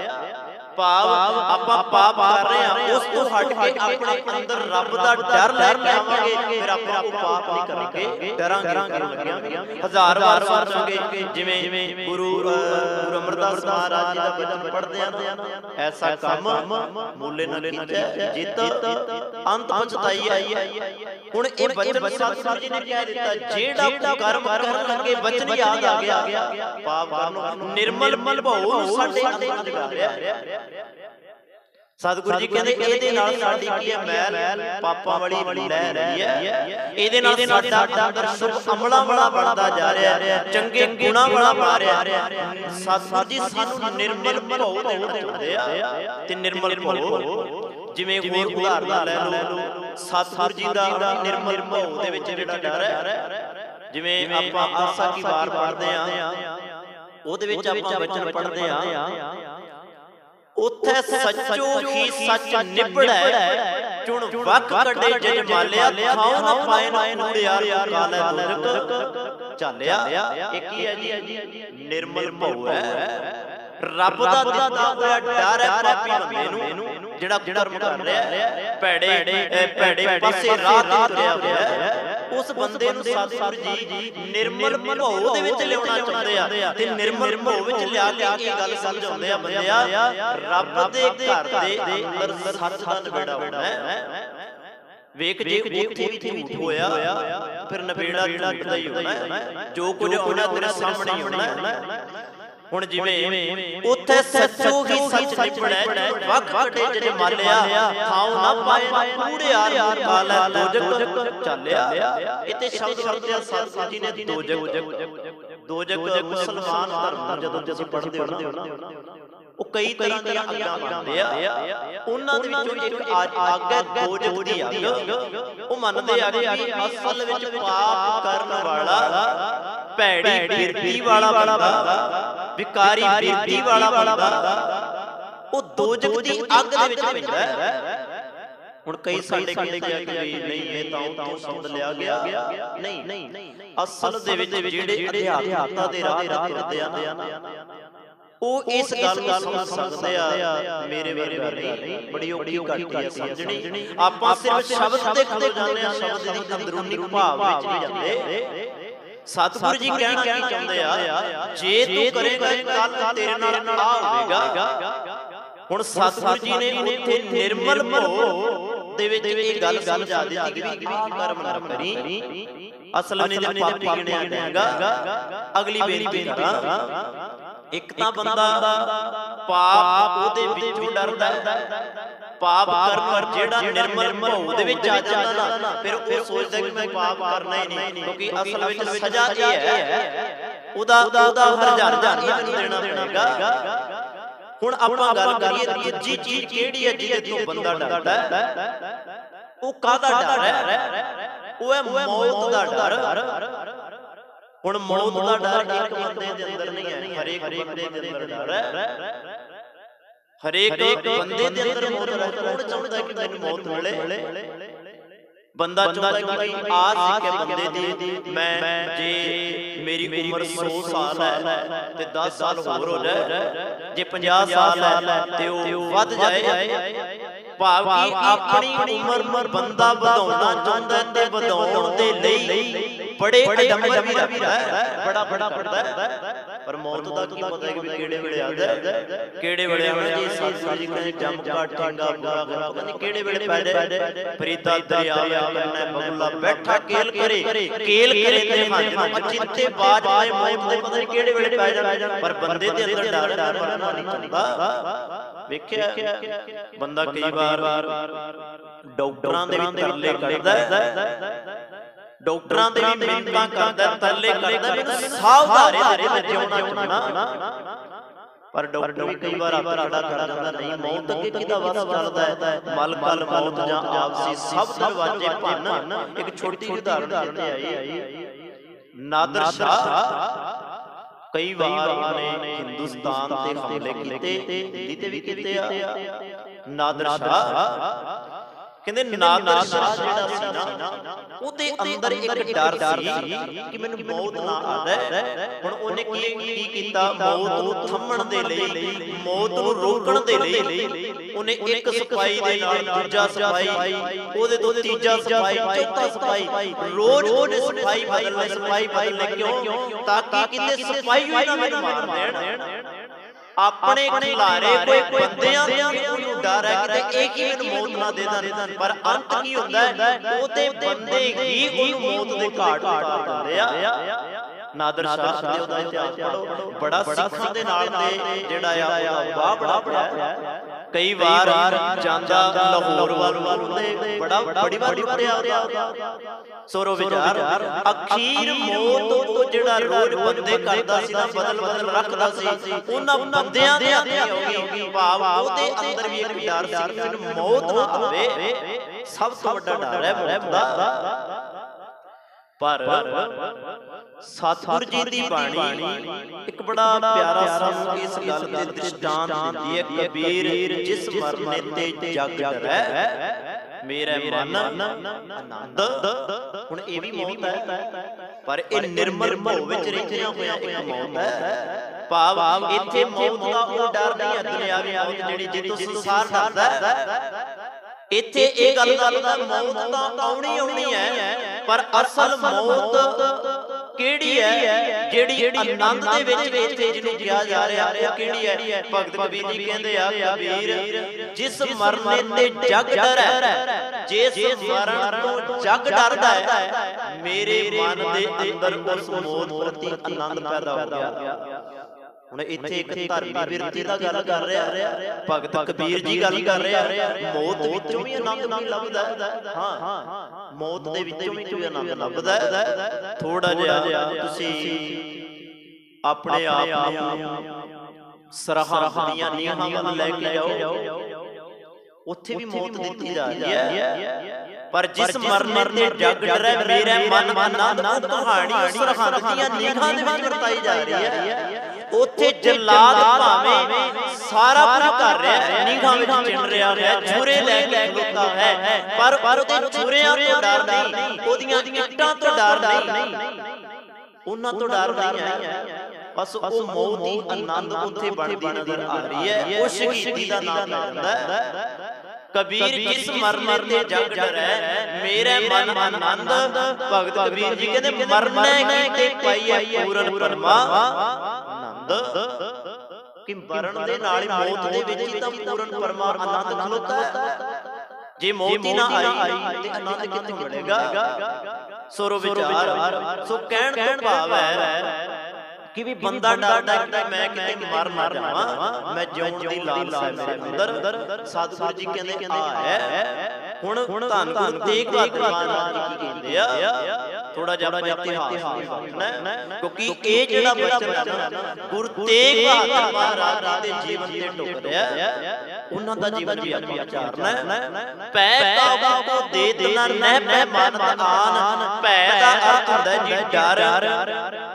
भाव आपां पाप कर रहे हैं उस तो हट के अपने अंदर रब दा डर लेके आवांगे फिर आपां वो पाप नहीं करांगे डरांगे। हजार बार सोचांगे जिवें गुरु अमरदास महाराज जी दा वचन पढ़दे आ ऐसा काम मूले न कीता जित अंत पछताई आई। हुण ये वचन सतगुरु जी ने कह दिता जेड़ा कर्म करन लगे वचन याद आ गया पाप करनो निर्मल भाव साडे अंदर जगा लिया। सतगुरु जी कहते ਇਹਦੇ ਨਾਲ ਸਾਡੀ ਕੀ ਹੈ ਮੈਲ ਪਾਪਾਂ ਵਾਲੀ ਲਹਿ ਰਹੀ ਹੈ। ਇਹਦੇ ਨਾਲ ਸਾਡਾ ਅੰਦਰ ਸੁਖ ਅਮਲਾ ਵਾਲਾ ਬਣਦਾ ਜਾ ਰਿਹਾ ਚੰਗੇ ਗੁਣਾ ਵਾਲਾ ਬਣ ਰਿਹਾ। ਸਤਿਗੁਰੂ ਜੀ ਸਾਨੂੰ ਨਿਰਮਲ ਭਾਉ ਦੇ ਹੁੰਦੇ ਆ ਤੇ ਨਿਰਮਲ ਭਾਉ ਜਿਵੇਂ ਹੋਰ ਉਦਾਹਰਨ ਲੈ ਲਓ ਸਤਿਗੁਰੂ ਜੀ ਦਾ ਨਿਰਮਲ ਭਾਉ ਦੇ ਵਿੱਚ ਜਿਹੜਾ ਡਰ ਹੈ ਜਿਵੇਂ ਆਪਾਂ ਆਸਾ ਕੀ ਵਾਰ ਪੜ੍ਹਦੇ ਆ ਉਹਦੇ ਵਿੱਚ ਆਪਾਂ ਵਚਨ ਪੜ੍ਹਦੇ ਆ ਉੱਥੇ ਸੱਚੋ ਹੀ ਸੱਚ ਨਿਬੜੈ ਚੁਣ ਵਕ ਕੱਢੇ ਜਜਮਾਲਿਆ ਥਾਉ ਨਾ ਪਾਏ ਨਾ ਕੂੜਿਆਰ ਕਾਲੇ ਦੁਰਕ ਚਾਲਿਆ। ਇਹ ਕੀ ਹੈ ਜੀ ਨਿਰਮਲ ਭਾਉ ਹੈ ਰੱਬ ਦਾ ਦਿੱਤਾ ਹੋਇਆ ਡਰ ਹੈ ਪਾਪੀ ਬੰਦੇ ਨੂੰ ਜਿਹੜਾ ਕਰਮ ਕਰ ਰਿਹਾ ਭੈੜੇ ਪਾਸੇ ਰਾਹ ਤੇ ਤੁਰਿਆ ਹੋਇਆ ਉਸ ਬੰਦੇ ਨੂੰ ਸਤਿਗੁਰੂ ਜੀ ਨਿਰਮਲ ਭਾਉ ਦੇ ਵਿੱਚ ਲਿਆਉਣਾ ਚਾਹੁੰਦੇ ਆ ਤੇ ਨਿਰਮਲ ਭਾਉ ਵਿੱਚ ਲਿਆ ਕੇ ਇਹ ਗੱਲ ਸਮਝਾਉਂਦੇ ਆ ਬੰਦਿਆ ਰੱਬ ਦੇ ਘਰ ਦੇ ਅੰਦਰ ਸੱਚ ਦਾ ਨਵੇੜਾ ਹੋਣਾ ਹੈ। ਵੇਖ ਜੇ ਉੱਥੇ ਵੀ ਝੂਠ ਹੋਇਆ ਫਿਰ ਨਵੇੜਾ ਝੂਠ ਦਾ ਹੀ ਹੋਣਾ ਜੋ ਕੁਝ ਹੋਣਾ ਤੇਰੇ ਸਾਹਮਣੇ ਹੀ ਹੋਣਾ। ਹੁਣ ਜਿਵੇਂ ਉੱਥੇ ਸੱਚੋ ਹੀ ਸੱਚ ਨਿਬੜੈ ਵਕ ਕੱਢੇ ਜਜਮਾਲਿਆ ਥਾਉ ਨਾ ਪਾਏ ਨਾ ਕੂੜਿਆਰ ਕਾਲੇ ਦੋਜਕ ਚਾਲਿਆ। ਇੱਥੇ ਸ਼ਬਦ ਵਰਤਿਆ ਸਤਿਗੁਰੂ ਜੀ ਨੇ ਦੋਜਕ ਮੁਸਲਮਾਨ ਧਰਮ ਜਦੋਂ ਤੁਸੀਂ ਪੜ੍ਹਦੇ ਹੋ ਨਾ ਉਹ ਕਈ ਤਰ੍ਹਾਂ ਦੀਆਂ ਅੱਗਾਂ ਮੰਨਦੇ ਆ। ਉਹਨਾਂ ਦੇ ਵਿੱਚੋਂ ਇੱਕ ਅੱਗ ਹੈ ਦੋਜਕ ਦੀ ਅੱਗ। ਉਹ ਮੰਨਦੇ ਆ ਕਿ ਅਸਲ ਵਿੱਚ ਪਾਪ ਕਰਨ ਵਾਲਾ ਭੈੜੀ ਬਿਰਤੀ ਵਾਲਾ ਬੰਦਾ ਵਿਕਾਰੀ ਬਿਰਤੀ ਵਾਲਾ ਬੰਦਾ ਉਹ ਦੋਜਕ ਦੀ ਅੱਗ ਦੇ ਵਿੱਚ ਪੈਂਦਾ ਹੈ। ਹੁਣ ਕਈ ਸਾਡੇ ਕਹਿੰਦੇ ਕਿ ਨਹੀਂ ਇਹ ਤਾਂ ਉਤੋਂ ਸਮਝ ਲਿਆ ਗਿਆ ਨਹੀਂ ਅਸਲ ਦੇ ਵਿੱਚ ਜਿਹੜੇ ਅਧਿਆਤਮਤਾ ਦੇ ਰਾਹ ਤੇ ਤੁਰਦੇ ਆ ਨਾ ਉਹ ਇਸ ਗੱਲ ਨੂੰ ਸਮਝ ਸਕਦੇ ਆ। ਮੇਰੇ ਵਰਗਾ ਨਹੀਂ ਬੜੀ ਔਖੀ ਘਾਟੀ ਆ ਸਮਝਣੀ। ਆਪਾਂ ਸਿਰਫ ਸ਼ਬਦ ਤੇ ਖਲੋ ਜਾਂਦੇ ਆ ਸ਼ਬਦ ਦੀ ਅੰਦਰੂਨੀ ਭਾਵ ਵਿੱਚ ਨਹੀਂ ਜਾਂਦੇ। ਸਤਿਗੁਰੂ ਜੀ ਕਹਿਣਾ ਕੀ ਚਾਹੁੰਦੇ ਆ ਜੇ ਤੂੰ ਕਰੇਗਾ ਕੱਲ ਤੇਰੇ ਨਾਲ ਆ ਹੋਵੇਗਾ। ਹੁਣ ਸਤਿਗੁਰੂ ਜੀ ਨੇ ਉੱਥੇ ਨਿਰਮਲ ਭਾਉ ਦੇ ਵਿੱਚ ਇਹ ਗੱਲ ਸਮਝਾ ਦਿੱਤੀ ਕਿ ਕਰਮ ਨਾ ਕਰੀ ਅਸਲ ਨੇ ਜੇ ਪਾਪੀ ਗਿਣਿਆ ਜਾਏਗਾ। ਅਗਲੀ ਬੇਨਤੀ ਕਰਾਂ ਇੱਕ ਤਾਂ ਬੰਦਾ ਪਾਪ ਉਹਦੇ ਵਿੱਚੋਂ ਡਰਦਾ ਪਾਪ ਕਰਨ ਜਿਹੜਾ ਨਿਰਮਲ ਭਾਉ ਦੇ ਵਿੱਚ ਆ ਜਾਂਦਾ ਨਾ ਫਿਰ ਉਹ ਸੋਚਦਾ ਕਿ ਮੈਂ ਪਾਪ ਕਰਨਾ ਹੀ ਨਹੀਂ ਕਿਉਂਕਿ ਅਸਲ ਵਿੱਚ ਸਜ਼ਾ ਇਹ ਹੈ ਉਹਦਾ ਹਜ਼ਾਰ ਇਹ ਮੈਨੂੰ ਦੇਣਾ ਪਏਗਾ। ਹੁਣ ਆਪਾਂ ਗੱਲ ਕਰੀਏ ਦੂਜੀ ਚੀਜ਼ ਕਿਹੜੀ ਹੈ ਜਿਹਦੇ ਤੋਂ ਬੰਦਾ ਡਰਦਾ ਹੈ? ਉਹ ਕਾਹਦਾ ਡਰ ਹੈ? ਉਹ ਹੈ ਮੌਤ ਦਾ ਡਰ। ਹੁਣ ਮੌਤ ਦਾ ਡਰ ਇੱਕ ਬੰਦੇ ਦੇ ਅੰਦਰ ਨਹੀਂ ਹੈ, ਹਰੇਕ ਬੰਦੇ ਦੇ ਅੰਦਰ ਡਰ ਹੈ। ਹਰੇਕ ਬੰਦੇ ਦੇ ਅੰਦਰ ਮੌਤ ਹੈ। ਕੌਣ ਚਾਹੁੰਦਾ ਕਿ ਮੈਨੂੰ ਮੌਤ ਮਿਲੇ? ਬੰਦਾ ਚਾਹੁੰਦਾ ਕਿ ਆਸ ਹੈ ਬੰਦੇ ਦੀ, ਮੈਂ ਜੇ ਮੇਰੀ ਉਮਰ 100 ਸਾਲ ਹੈ ਤੇ 10 ਸਾਲ ਹੋਰ ਹੋ ਜਾਏ, ਜੇ 50 ਸਾਲ ਹੈ ਤੇ ਉਹ ਵੱਧ ਜਾਏ। ਭਾਵ ਕਿ ਆਪਣੀ ਉਮਰ ਬੰਦਾ ਵਧਾਉਣਾ ਚਾਹੁੰਦਾ ਤੇ ਵਧਾਉਣ ਦੇ ਲਈ ਬੜੇ ਅਡੰਬਰ ਵੀ ਰੱਖਦਾ ਹੈ, ਬੜਾ ਕਰਦਾ ਹੈ। ਪਰ ਮੌਤ ਦਾ ਕੀ ਪਤਾ ਕਿ ਕਿਹੜੇ ਵੇਲੇ ਆਦਾ, ਕਿਹੜੇ ਵੇਲੇ ਆਉਣਾ। ਜੀ ਸਤਿਗੁਰੂ ਜੀ ਕਹਿੰਦੇ ਜੰਮ ਕਾਟੇਗਾ ਬੁਰਾ ਪਤਾ ਨਹੀਂ ਕਿਹੜੇ ਵੇਲੇ ਪੈ ਜਾਏ। ਫਰੀਦਾ ਦਰਿਆ ਕਰਨਾ ਬਗੁਲਾ ਬੈਠਾ ਕੇਲ ਕਰੇ ਤੇ ਮਨ ਚਿੱਤੇ ਬਾਜ ਆਏ ਮੌਤ ਦੇ ਪਤਾ ਨਹੀਂ ਕਿਹੜੇ ਵੇਲੇ ਪੈ ਜਾਏ। ਪਰ ਬੰਦੇ ਦੇ ਅੰਦਰ ਡਰ ਮਰਨਾ ਨਹੀਂ ਚਾਹੁੰਦਾ। ਵੇਖਿਆ ਬੰਦਾ ਕਈ ਵਾਰ ਡਾਕਟਰਾਂ ਦੇ ਵੀ ਤਰਲੇ ਕਰਦਾ, ਡਾਕਟਰਾਂ ਦੇ ਵੀ ਮਿੰਨਤਾਂ ਕਰਦਾ, ਤਰਲੇ ਕਰਦਾ, ਮੈਨੂੰ ਸਾਵਧਾਰੇ ਤੇ ਜਿਉਣਾ ਚਾਹੁੰਦਾ। ਪਰ ਡਾਕਟਰ ਵੀ ਕਈ ਵਾਰ ਆਪਣਾ ਖੜਾ ਕਰ ਜਾਂਦਾ, ਨਹੀਂ ਮੌਤ ਅੱਗੇ ਕਿਹਦਾ ਵਸ ਚੱਲਦਾ ਹੈ? ਮਲਕਲ ਮੌਤ ਜਾਂ ਆਪਸੀ ਸਭ ਦਰਵਾਜ਼ੇ ਭੰਨ। ਇੱਕ ਛੋਟੀ ਉਦਾਹਰਣ ਤੇ ਆਈ ਨਾਦਰ ਸ਼ਾਹ। ਕਈ ਵਾਰ ਉਹਨੇ ਹਿੰਦੁਸਤਾਨ ਤੇ ਹਮਲੇ ਕੀਤੇ, ਦਿੱਲੀ ਤੇ ਵੀ ਕੀਤੇ ਆ। ਨਾਦਰ ਸ਼ਾਹ ਕਹਿੰਦੇ ਨਾਦਰ ਸ਼ਾਹ ਜਿਹੜਾ ਸੀ ਨਾ, ਉਹਦੇ ਅੰਦਰ ਇੱਕ ਡਰ ਸੀ ਕਿ ਮੈਨੂੰ ਮੌਤ ਨਾ ਆ ਜਾਏ। ਹੁਣ ਉਹਨੇ ਕੀ ਕੀਤਾ? ਮੌਤ ਨੂੰ ਥੰਮਣ ਦੇ ਲਈ, ਮੌਤ ਨੂੰ ਰੋਕਣ ਦੇ ਲਈ ਉਹਨੇ ਇੱਕ ਸਿਪਾਹੀ ਦੇ ਨਾਲ ਦੂਜਾ ਸਿਪਾਹੀ, ਉਹਦੇ ਤੋਂ ਤੀਜਾ ਸਿਪਾਹੀ, ਚੌਥਾ ਸਿਪਾਹੀ, ਰੋਜ਼ ਸਿਪਾਹੀ ਬਦਲਨੇ। ਕਿਉਂ? ਤਾਂ ਕਿ ਕਿਤੇ ਸਿਪਾਹੀ ਵੀ ਨਾ ਮੈਨੂੰ ਮਾਰ ਦੇਣ। ਆਪਣੇ ਖਿਲਾਰੇ ਕੋਈ ਬੰਦਿਆਂ ਦੇ ਉਹਨੂੰ ਡਰ ਹੈ ਕਿ ਇਹ ਕੀ ਮੈਨੂੰ ਮੌਤ ਨਾ ਦੇ ਦੇਣ। ਪਰ ਅੰਤ ਕੀ ਹੁੰਦਾ ਹੈ? ਉਹਦੇ ਬੰਦੇ ਹੀ ਉਹਨੂੰ ਮੌਤ ਦੇ ਘਾਟ ਉਤਾਰ ਦਿੰਦੇ ਆ। ਨਾਦਰ ਸ਼ਾਹ ਦੇ ਉਹਦਾ ਇਤਿਹਾਸ ਪੜ੍ਹੋ, ਬੜਾ ਸਿੱਖਾਂ ਦੇ ਨਾਲ ਤੇ ਜਿਹੜਾ ਆ ਵਾਹ ਬੜਾ ਕਈ ਵਾਰ ਜਾਂਦਾ ਲਾਹੌਰ ਵੱਲ, ਬੜੀ ਵਾਰ ਵਰਿਆ ਸੋਰੋ ਵਿਚਾਰ। ਅਖੀਰ ਮੌਤ ਤੋਂ ਜਿਹੜਾ ਰੋਜ਼ ਬੰਦੇ ਕਰਦਾ ਸੀ ਨਾ, ਬਦਲ ਰੱਖਦਾ ਸੀ, ਉਹਨਾਂ ਬੰਦਿਆਂ ਦੇ ਹੱਥ ਹੋ ਗਈ। ਭਾਵ ਉਹਦੇ ਅੰਦਰ ਵੀ ਇੱਕ ਡਰ ਸੀ ਕਿ ਮੈਨੂੰ ਮੌਤ ਨਾ ਆਵੇ। ਸਭ ਤੋਂ ਵੱਡਾ ਡਰ ਹੈ ਮੌਤ ਦਾ। ਪਰ ਸਤਿਗੁਰੂ ਜੀ ਦੀ ਬਾਣੀ ਇੱਕ ਬੜਾ ਪਿਆਰਾ ਸਾਨੂੰ ਇਸ ਗੱਲ ਦੇ ਦ੍ਰਿਸ਼ਟਾਂਤ ਦਿੰਦੀ ਹੈ। ਕਬੀਰ ਜਿਸ ਮਰਨੇ ਤੇ ਜਗ ਡਰੈ, ਮੇਰਾ ਮਨ ਆਨੰਦ। ਹੁਣ ਇਹ ਵੀ ਮੌਤ ਹੈ, ਪਰ ਇਹ ਨਿਰਮਲ ਭਉ ਵਿੱਚ ਰਹਿੰਦਿਆਂ ਹੋਇਆ ਇੱਕ ਮੌਤ ਹੈ। ਭਾਵ ਇੱਥੇ ਮੌਤ ਦਾ ਉਹ ਡਰ ਨਹੀਂ ਹੈ ਦੁਨਿਆਵੀ ਮੌਤ ਜਿਹੜੀ ਜਿੱਤੋਂ ਸੰਸਾਰ ਡਰਦਾ ਹੈ। ਇੱਥੇ ਇਹ ਗੱਲ ਕਰਦਾ ਮੌਤ ਤਾਂ ਆਉਣੀ ਹੈ, ਪਰ ਅਸਲ ਮੌਤ ਕਿਹੜੀ ਹੈ? ਜਿਹੜੀ ਆਨੰਦ ਦੇ ਵਿੱਚ ਇੱਥੇ ਜਿਹਨੂੰ ਕਿਹਾ ਜਾ ਰਿਹਾ ਉਹ ਕਿਹੜੀ ਹੈ? ਭਗਤ ਕਬੀਰ ਜੀ ਕਹਿੰਦੇ ਆ, ਕਬੀਰ ਜਿਸ ਮਰਨੇ ਤੇ ਜਗ ਡਰੈ, ਜਿਸ ਮਰਨ ਤੋਂ ਜਗ ਡਰਦਾ ਹੈ, ਮੇਰੇ ਮਨ ਦੇ ਅੰਦਰ ਉਸ ਮੌਤ ਪ੍ਰਤੀ ਆਨੰਦ ਪੈਦਾ ਹੋ ਗਿਆ। ਹੁਣ ਇੱਥੇ ਇੱਕ ਧਰਮੀ ਬਿਰਤੀ ਦਾ ਗੱਲ ਕਰ ਰਿਹਾ ਭਗਤ ਕਬੀਰ ਜੀ, ਗੱਲ ਕਰ ਰਿਹਾ ਮੌਤ ਵਿੱਚੋਂ ਵੀ ਆਨੰਦ ਨਹੀਂ ਲੱਭਦਾ। ਹਾਂ, ਮੌਤ ਦੇ ਵਿੱਚੋਂ ਵੀ ਕੋਈ ਆਨੰਦ ਲੱਭਦਾ। ਥੋੜਾ ਜਿਹਾ ਤੁਸੀਂ ਆਪਣੇ ਆਪ ਨੂੰ ਸਰਹੱਦ ਦੀਆਂ ਨੀਹਾਂ ਵੱਲ ਲੈ ਕੇ ਜਾਓ, ਉੱਥੇ ਵੀ ਮੌਤ ਦਿੱਤੀ ਜਾ ਰਹੀ ਹੈ। ਪਰ ਜਿਸ ਮਰਨੇ ਤੇ ਜਗ ਡਰੈ, ਮੇਰਾ ਮਨ ਆਨੰਦ। ਉਹ ਕਹਾਣੀ ਸਰਹੱਦ ਦੀਆਂ ਨੀਹਾਂ ਦੇ ਵਿੱਚ ਵਰਤਾਈ ਜਾ ਰਹੀ ਹੈ। ਉੱਥੇ ਜਲਾਦ ਭਾਵੇਂ ਸਾਰਾ ਕੁਝ ਕਰ ਰਿਹਾ ਹੈ, ਨੀਹਾਂ ਵਿੱਚ ਚਿਣ ਰਿਹਾ ਹੈ, ਛੁਰੇ ਲੈ ਕੇ ਖਲੋਤਾ ਹੈ, ਪਰ ਉਹਦੇ ਛੁਰਿਆਂ ਤੋਂ ਡਰ ਨਹੀਂ, ਉਹਦੀਆਂ ਇੱਟਾਂ ਤੋਂ ਡਰ ਨਹੀਂ, ਉਹਨਾਂ ਤੋਂ ਡਰ ਨਹੀਂ ਹੈ। ਬਸ ਉਹ ਮੌਤ ਦੀ ਆਨੰਦ ਉੱਥੇ ਬਣਦੀ ਨਜ਼ਰ ਆ ਰਹੀ ਹੈ। ਉਹ ਸ਼ਹੀਦੀ ਦਾ ਨਾਮ ਲੈਂਦਾ ਹੈ। ਕਬੀਰ ਜਿਸ ਮਰਨੇ ਤੇ ਜਗ ਡਰੈ, ਮੇਰਾ ਮਨ ਆਨੰਦ। ਭਗਤ ਕਬੀਰ ਜੀ ਕਹਿੰਦੇ ਮਰਨੇ ਤੇ ਪਾਈਐ ਪੂਰਨ ਪਰਮਾ ਆਨੰਦ। ਕਿ ਮਰਨ ਦੇ ਨਾਲ ਹੀ ਮੌਤ ਦੇ ਵਿੱਚ ਹੀ ਤਾਂ ਪੂਰਨ ਪਰਮਾ ਆਨੰਦ ਖਲੋਤਾ ਹੈ। ਜੇ ਮੌਤ ਹੀ ਨਾ ਆਈ ਤੇ ਆਨੰਦ ਕਿੱਥੋਂ ਮਿਲੇਗਾ? ਸੋਰੋ ਵਿਚਾਰ। ਸੋ ਕਹਿਣ ਤੋਂ ਭਾਵ ਹੈ ਕਿ ਵੀ ਬੰਦਾ ਡਰਦਾ ਕਿ ਮੈਂ ਕਿਤੇ ਮਰ ਨਾ ਜਾਵਾਂ, ਮੈਂ ਜਿਉਣ ਦੀ ਲਾਲਸਾ ਹੈ ਮੇਰੇ ਅੰਦਰ। ਸਤਿਗੁਰੂ ਜੀ ਕਹਿੰਦੇ ਆ ਹੈ। ਹੁਣ ਧੰਨ ਗੁਰੂ ਤੇਗ ਬਹਾਦਰ ਜੀ ਕੀ ਕਹਿੰਦੇ ਆ? थोड़ा जिहा आपां इतिहास देखना, क्योंकि ये जिहड़ा बचन गुरु तेग बहादुर महाराज दे जीवन ते ढुक रिहा, उन्हां दा जीवन भी आपां विचारना। पै काबू को देत न नह पै मानत आन, पै दा अर्थ हुंदा जी डर,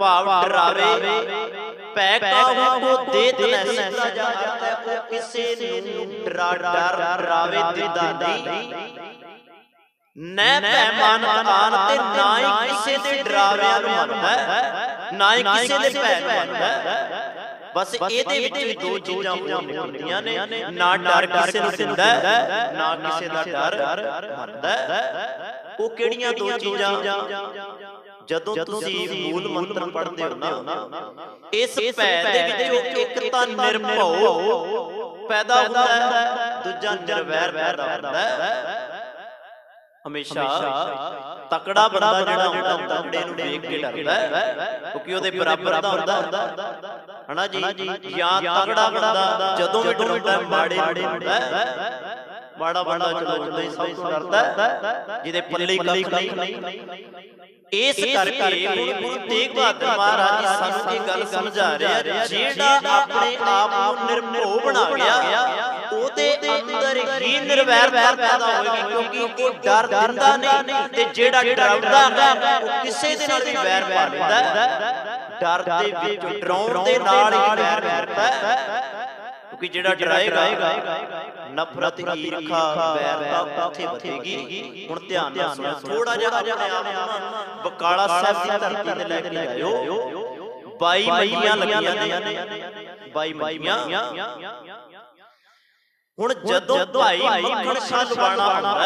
भाव डरावे। पै काबू को देत न सीधा जा अर्थ है वो किसे नूं डरावे दिंदा नहीं। न पै मानत आन ते ना ही किसे दे डराविਆਂ ਨੂੰ ਮੰਨਦਾ, ना ही किसे दे भै ਨੂੰ ਮੰਨਦਾ। बस ਇਹਦੇ ਵਿੱਚ ਵੀ ਦੋ ਚੀਜ਼ਾਂ ਹੁੰਦੀਆਂ ਨੇ, ਨਾ ਡਰ ਕਿਸੇ ਨੂੰ ਦਿੰਦਾ ਨਾ ਕਿਸੇ ਦਾ ਡਰ ਮੰਨਦਾ। ਉਹ ਕਿਹੜੀਆਂ ਦੋ ਚੀਜ਼ਾਂ? ਜਦੋਂ ਤੁਸੀਂ ਮੂਲ ਮੰਤਰ ਪੜ੍ਹਦੇ ਹੋ ਨਾ, ਇਸ ਭੈ ਦੇ ਵਿੱਚੋਂ ਇੱਕ ਤਾਂ ਨਿਰਭਉ ਪੈਦਾ ਹੁੰਦਾ ਹੈ, ਦੂਜਾ ਨਿਰਵੈਰ ਪੈਦਾ ਹੁੰਦਾ ਹੈ। हमेशा तकड़ा बंदा जिहड़ा हुंदा तकड़े नूं देख के डरदा है, क्योंकि ओहदे बराबर दा हुंदा है ना जी। या तकड़ा बंदा जदों भी डरदा माड़े नूं डरदा है, माड़ा बंदा चलो उदां ही सब कुछ डरदा है जिहदे पल्ले कख नहीं। इस करके गुरु तेग बहादुर महाराज जी सानूं ये गल समझा रहे हैं, जिहड़ा अपने आप नूं निरभउ बना गया ਉਹਦੇ ਅੰਦਰ ਹੀ ਨਿਰਵੈਰਤਾ ਪੈਦਾ ਹੋਏਗੀ, ਕਿਉਂਕਿ ਉਹ ਡਰ ਦਿੰਦਾ ਨਹੀਂ ਤੇ ਜਿਹੜਾ ਡਰਾਉਂਦਾ ਹੈ ਉਹ ਕਿਸੇ ਦੇ ਨਾਲ ਵੀ ਵੈਰ ਪਾ ਲੈਂਦਾ ਹੈ। ਡਰ ਦੇ ਵਿੱਚ ਡਰਾਉਣ ਦੇ ਨਾਲ ਹੀ ਵੈਰ ਕਰਦਾ ਹੈ, ਕਿਉਂਕਿ ਜਿਹੜਾ ਡਰਾਏਗਾ ਨਫ਼ਰਤ ਈਰਖਾ ਵੈਰਤਾ ਉੱਥੇ ਵਧੇਗੀ। ਹੁਣ ਧਿਆਨ ਨਾਲ ਸੁਣੋ, ਥੋੜਾ ਜਿਹਾ ਆਪਣੇ ਆਪ ਨੂੰ ਬਕਾਲਾ ਸਾਹਿਬ ਦੀ ਧਰਤੀ ਤੇ ਲੈ ਕੇ ਆਇਓ। 22 ਮਈਆਂ ਲੱਗੀਆਂ ਨੇ, 22 ਮਈਆਂ। ਹੁਣ ਜਦੋਂ ਭਾਈ ਮੱਖਣ ਸ਼ਾਹ ਲਵਾਣਾ ਹੁੰਦਾ,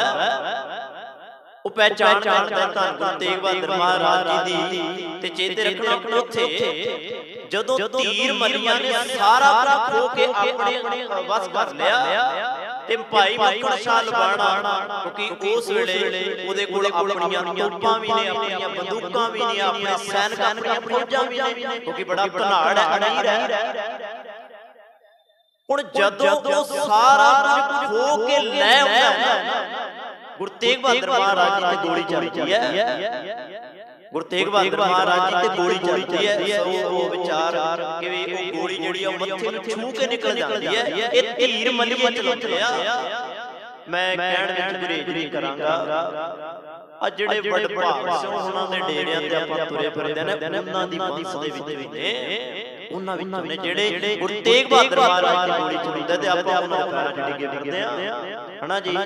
ਉਹ ਪਹਿਚਾਣ ਕਰਦਾ ਧੰਨ ਗੁਰੂ ਤੇਗ ਬਹਾਦਰ ਮਹਾਰਾਜ ਜੀ ਦੀ, ਤੇ ਚੇਤੇ ਰੱਖਣਾ ਉੱਥੇ ਜਦੋਂ ਤੀਰ ਮਲੀਆਂ ਨੇ ਸਾਰਾ ਕੁਝ ਖੋ ਕੇ ਆਪਣੇ ਵਸ ਕਰ ਲਿਆ, ਤੇ ਭਾਈ ਮੱਖਣ ਸ਼ਾਹ ਲਵਾਣਾ, ਕਿਉਂਕਿ ਉਸ ਵੇਲੇ ਉਹਦੇ ਕੋਲ ਆਪਣੀਆਂ ਤੋਪਾਂ ਵੀ ਨੇ, ਆਪਣੀਆਂ ਬੰਦੂਕਾਂ ਵੀ ਨੇ, ਆਪਣੇ ਸੈਨਿਕ ਆਪਣੀਆਂ ਫੌਜਾਂ ਵੀ ਨੇ, ਕਿਉਂਕਿ ਬੜਾ ਧਨਾੜ ਹੈ, ਅਮੀਰ ਹੈ। ਹੁਣ ਜਦੋਂ ਉਹ ਸਾਰਾ ਕੁਝ ਖੋ ਕੇ ਲੈ ਆਉਂਦਾ, ਗੁਰੂ ਤੇਗ ਬਹਾਦਰ ਮਹਾਰਾਜ ਜੀ ਤੇ ਗੋਲੀ ਚੱਲਦੀ ਹੈ। ਗੁਰੂ ਤੇਗ ਬਹਾਦਰ ਮਹਾਰਾਜ ਜੀ ਤੇ ਗੋਲੀ ਚੱਲਦੀ ਹੈ। ਉਹ ਵਿਚਾਰ ਕਿ ਵੀ ਉਹ ਗੋਲੀ ਜਿਹੜੀ ਆ ਮੱਥੇ ਨੂੰ ਛੂ ਕੇ ਨਿਕਲ ਜਾਂਦੀ ਹੈ। ਇਹ ਧੀਰ ਮਲੀਏ ਚਲਾਉਂਦਿਆ। ਮੈਂ ਕਹਿਣ ਵਿੱਚ ਗੁਰੇਜ਼ ਨਹੀਂ ਕਰਾਂਗਾ। ਆ ਜਿਹੜੇ ਵੱਡ ਭਾਗ ਸਿੰਘ ਉਹਨਾਂ ਦੇ ਡੇਰਿਆਂ ਤੇ ਆਪਾਂ ਤੁਰੇ ਫਿਰਦੇ ਨੇ, ਉਹਨਾਂ ਦੀ ਵੰਸ ਦੇ ਵਿੱਚ ਵੀ ਨੇ, ਉਹਨਾਂ ਵਿੱਚੋਂ ਨੇ ਜਿਹੜੇ ਗੁਰੂ ਤੇਗ ਬਹਾਦਰ ਮਹਾਰਾਜ ਦੀ ਗੋਲੀ ਚਲਾਉਂਦੇ ਤੇ ਆਪਾਂ ਉਹਨਾਂ ਦੇ ਪੈਰਾਂ 'ਚ ਡਿੱਗੇ ਫਿਰਦੇ ਆ, ਹਨਾ ਜੀ।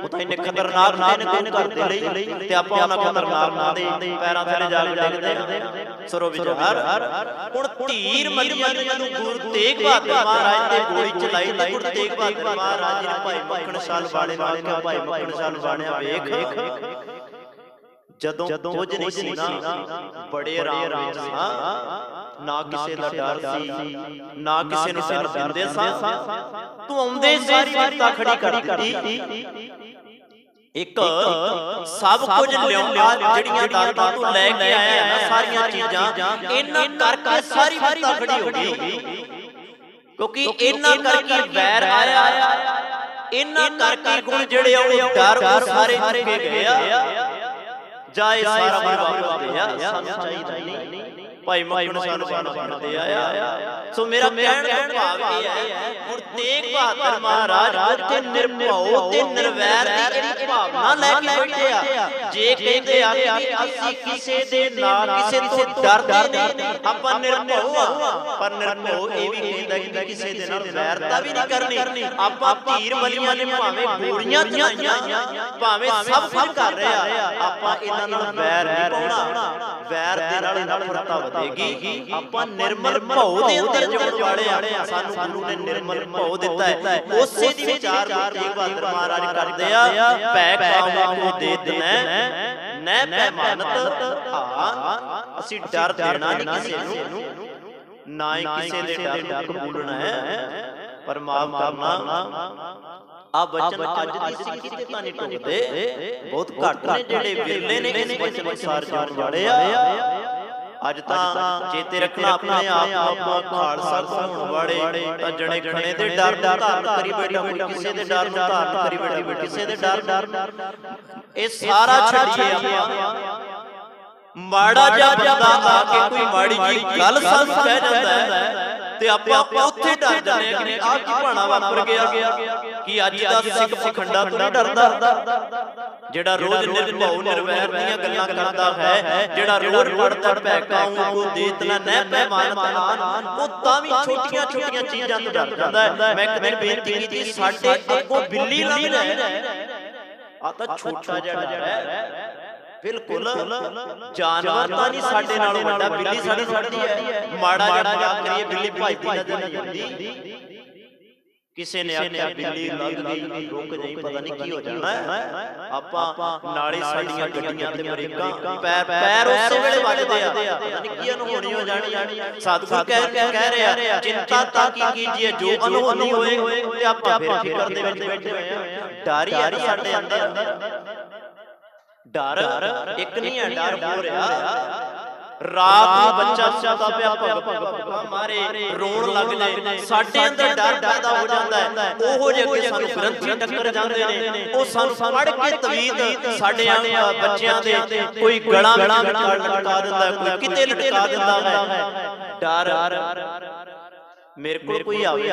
ਉਹ ਤਾਂ ਇੰਨੇ ਖਤਰਨਾਕ ਨੇ ਗੁਰੂ ਘਰ ਦੇ ਲਈ, ਤੇ ਆਪਾਂ ਉਹਨਾਂ ਖਤਰਨਾਕ ਦੇ ਪੈਰਾਂ ਥੱਲੇ ਜਾ ਕੇ ਡਿੱਗਦੇ ਆ। ਸਰੋ ਵਿਚਾਰ ਹੁਣ ਧੀਰ ਮਲੀਆਂ ਨੇ ਜਦੋਂ ਗੁਰੂ ਤੇਗ ਬਹਾਦਰ ਮਹਾਰਾਜ ਤੇ ਗੋਲੀ ਚਲਾਈ, ਤੇ ਗੁਰੂ ਤੇਗ ਬਹਾਦਰ ਮਹਾਰਾਜ ਜੀ ਨੇ ਭਾਈ ਮੱਖਣ ਸ਼ਾਹ ਲਵਾਣੇ ਨਾਲ ਕਿਹਾ, ਭਾਈ ਮੱਖਣ ਸ਼ਾਹ ਲਵਾਣਿਆ ਵੇਖ, ਜਦੋਂ ਕੁਝ ਨਹੀਂ ਸੀ ਨਾ, ਬੜੇ ਆਰਾਮ ਵਿੱਚ ਸਾਂ, ਨਾ ਕਿਸੇ ਦਾ ਡਰ ਸੀ, ਨਾ ਕਿਸੇ ਨੂੰ ਡਰ ਦਿੰਦੇ ਸਾਂ, ਤੂੰ ਆਉਂਦੇ ਸਾਰੀ ਵਿਪਤਾ ਖੜੀ ਕਰ ਦਿੱਤੀ। ਇੱਕ ਸਭ ਕੁਝ ਲਿਆਉਂਦਾ, ਜਿਹੜੀਆਂ ਦਾਤਾਂ ਤੂੰ ਲੈ ਕੇ ਆਇਆ ਨਾ ਸਾਰੀਆਂ ਚੀਜ਼ਾਂ, ਇਹਨਾਂ ਕਰਕੇ ਸਾਰੀ ਵਿਪਤਾ ਖੜੀ ਹੋ ਗਈ, ਕਿਉਂਕਿ ਇਹਨਾਂ ਕਰਕੇ ਵੈਰ ਆਇਆ, ਇਹਨਾਂ ਕਰਕੇ ਗੁਣ ਜਿਹੜੇ ਉਹ ਡਰ ਉਹ ਸਾਰੇ ਚੁੱਕੇ ਗਏ ਆ। ਜਾਏ ਸਾਰਾ ਬਰਬਾਦ ਹੋ ਗਿਆ, ਸਾਨੂੰ ਚਾਹੀਦਾ ਨਹੀਂ। ਭਾਈ ਮੱਖਣ ਸ਼ਾਹ ਲਵਾਣਾ ਦੇ ਆਇਆ। ਸੋ ਮੇਰਾ ਕਹਿਣ ਦਾ ਭਾਵ ਇਹ ਹੈ, ਗੁਰੂ ਤੇਗ ਬਹਾਦਰ ਮਹਾਰਾਜ ਉੱਥੇ ਨਿਰਭਉ ਤੇ ਨਿਰਵੈਰ ਦੀ ਜਿਹੜੀ ਭਾਵਨਾ ਲੈ ਕੇ ਬੈਠੇ ਆ। ਜੇ ਕਹਿੰਦੇ ਆ ਕਿ ਅਸੀਂ ਕਿਸੇ ਦੇ ਨਾਲ ਕਿਸੇ ਤੋਂ ਡਰਦੇ ਨਹੀਂ, ਆਪਾਂ ਨਿਰਭਉ ਆ, ਪਰ ਨਿਰਭਉ ਇਹ ਵੀ ਕਹਿੰਦਾ ਕਿ ਕਿਸੇ ਦੇ ਨਾਲ ਵੈਰਤਾ ਵੀ ਨਹੀਂ ਕਰਨੀ। ਆਪਾਂ ਧੀਰ ਮਲੀਆਂ ਨੇ ਭਾਵੇਂ ਗੋਲੀਆਂ ਚਲਾਈਆਂ, ਭਾਵੇਂ ਸਭ ਕੁਝ ਕਰ ਰਹੇ ਆ, ਆਪਾਂ ਇਹਨਾਂ ਨਾਲ ਵੈਰ ਨਹੀਂ ਪਾਉਣਾ। ਵੈਰ ਦੇ ਨਾਲ ਨਫ਼ਰਤ ਵਧੇਗੀ। ਆਪਾਂ ਨਿਰਮਲ ਭਉ ਦੇ ਅੰਦਰ ਜਿਉਣ ਵਾਲੇ ਆ, ਸਾਨੂੰ ਗੁਰੂ ਨੇ ਨਿਰਮਲ ਭਉ ਦਿੱਤਾ ਹੈ। ਉਸੇ ਦੀ ਵਿਚਾਰ ਗੁਰੂ ਤੇਗ ਬਹਾਦਰ ਮਹਾਰਾਜ ਕਰਦੇ ਆ। ਭੈ ਕਾਉ ਕੋ ਦੇਤ ਨੈ ਭੈ ਮਾਨਤ ਆ, ਅਸੀਂ ਡਰ ਦੇਣਾ ਨਹੀਂ ਕਿਸੇ ਨੂੰ, ਨਾ ਹੀ ਕਿਸੇ ਦੇ ਡਰ ਨੂੰ ਕਬੂਲਣਾ ਹੈ, ਪਰ ਮਾਫ ਕਰਨਾ। ਆ ਬਚਨ ਅੱਜ ਦੀ ਸਿੱਖੀ ਤੇ ਤਾਂ ਨਹੀਂ ਟੁੱਟਦੇ, ਬਹੁਤ ਘੱਟ ਨੇ ਜਿਹੜੇ ਵਿਰਲੇ ਨੇ ਇਸ ਬਚਨ ਅਨੁਸਾਰ ਚੱਲਣ ਵਾਲੇ ਆ। ਅੱਜ ਤਾਂ ਚੇਤੇ ਰੱਖਣਾ, ਆਪਣੇ ਆਪ ਨੂੰ ਖਾਲਸਾ ਕਹਾਉਣ ਵਾਲੇ ਤਾਂ ਜਣੇ ਖਣੇ ਦੇ ਡਰ ਧਾਰਨ ਕਰੀ ਬੈਠਾ, ਕੋਈ ਕਿਸੇ ਦੇ ਡਰ ਨੂੰ ਧਾਰਨ ਕਰੀ ਬੈਠਾ, ਕੋਈ ਕਿਸੇ ਦੇ ਡਰ। ਇਹ ਸਾਰਾ ਛੱਡੀਏ ਆਪਾਂ, ਮਾੜਾ ਜਿਹਾ ਬੰਦਾ ਆ ਕੇ ਕੋਈ ਮਾੜੀ ਜੀ ਗੱਲ ਸਾਨੂੰ ਕਹਿ ਜਾਂਦਾ ਹੈ ਤੇ ਆਪਾਂ ਉੱਥੇ ਡਰ ਜਾਂਦੇ ਆ ਕਿ ਆਹ ਕੀ ਭਾਣਾ ਵਾਪਰ ਗਿਆ ਕਿ ਅੱਜ ਦਾ ਸਿੱਖ ਪਖੰਡਾ ਤੋਂ ਨਹੀਂ ਡਰਦਾ, ਜਿਹੜਾ ਰੋਜ਼ ਨਿਰਭਉ ਨਿਰਵੈਰ ਦੀਆਂ ਗੱਲਾਂ ਕਰਦਾ ਹੈ, ਜਿਹੜਾ ਰੋਜ਼ ਪੜਦਾ ਭੈਕਾਉਂ ਕੋ ਦੇਤਨਾ ਨਹਿ ਪੈਮਾਨ ਤਨਾਨ, ਉਹ ਤਾਂ ਵੀ ਛੋਟੀਆਂ ਛੋਟੀਆਂ ਚੀਜ਼ਾਂ ਤੋਂ ਡਰ ਜਾਂਦਾ ਹੈ। ਮੈਂ ਇੱਕ ਦਿਨ ਬੇਨਤੀ ਕੀਤੀ, ਸਾਡੇ ਅੱਗੋਂ ਬਿੱਲੀ ਲੰਘ ਜਾਏ, ਆ ਤਾਂ ਛੋਟਾ ਜਿਹਾ ਡਰ ਹੈ, ਬਿਲਕੁਲ ਜਾਨਵਰ ਤਾਂ ਨਹੀਂ ਸਾਡੇ ਨਾਲੋਂ ਵੱਡਾ, ਬਿੱਲੀ ਸਾਡੀ ਛੱਡਦੀ ਹੈ, ਮਾੜਾ ਜਿਹਾ ਕਰੀਏ ਬਿੱਲੀ ਭੱਜਦੀ ਨਜ਼ਰ ਨਹੀਂ ਆਉਂਦੀ। ਕਿਸੇ ਨੇ ਆਖਿਆ ਬਿੱਲੀ ਲੱਗ ਗਈ ਰੁਕ ਜਾਈ, ਪਤਾ ਨਹੀਂ ਕੀ ਹੋ ਜਾਣਾ। ਆਪਾਂ ਨਾਲੇ ਸਾਡੀਆਂ ਗੱਡੀਆਂ ਤੇ ਬ੍ਰੇਕਾਂ ਪੈਰ ਉਸੇ ਵੇਲੇ ਵੱਜਦੇ ਆ, ਪਤਾ ਨਹੀਂ ਕੀ ਅਨਹੋਣੀ ਹੋ ਜਾਣੀ। ਸਤਿਗੁਰ ਕਹਿ ਰਿਹਾ ਚਿੰਤਾ ਤਾਂ ਕੀ ਕੀਜੀਏ, ਜੋ ਅਨਹੋਣੀ ਹੋਏ ਤੇ ਆਪਾਂ ਫਿਰ ਫਿਕਰ ਦੇ ਵਿੱਚ ਬੈਠੇ ਹੋਏ ਆ। ਡਰ ਹੀ ਆ ਸਾਡੇ ਅੰਦਰ, ਡਰ ਇੱਕ ਨਹੀਂ ਹੈ, ਡਰ ਹੋ ਰਿਹਾ। ਰਾਤ ਨੂੰ ਬੱਚਾ ਸੁੱਤਾ ਪਿਆ ਭਗ ਮਾਰੇ ਰੋਣ ਲੱਗ ਜਾਏ, ਸਾਡੇ ਅੰਦਰ ਡਰ ਪੈਦਾ ਹੋ ਜਾਂਦਾ ਹੈ। ਉਹੋ ਜਿਹੇ ਅੱਗੇ ਸਾਨੂੰ ਗ੍ਰੰਥੀ ਟੱਕਰ ਜਾਂਦੇ ਨੇ, ਉਹ ਸਾਨੂੰ ਪੜ੍ਹ ਕੇ ਤਵੀਤ ਸਾਡੇ ਬੱਚਿਆਂ ਦੇ ਕੋਈ ਗਲਾਂ ਲਟਕਾ ਦਿੰਦਾ ਹੈ, ਕੋਈ ਕਿਤੇ ਲਟਕਾ ਦਿੰਦਾ ਹੈ। ਡਰ ਮੇਰੇ ਕੋਲ ਕੋਈ ਆਵੇ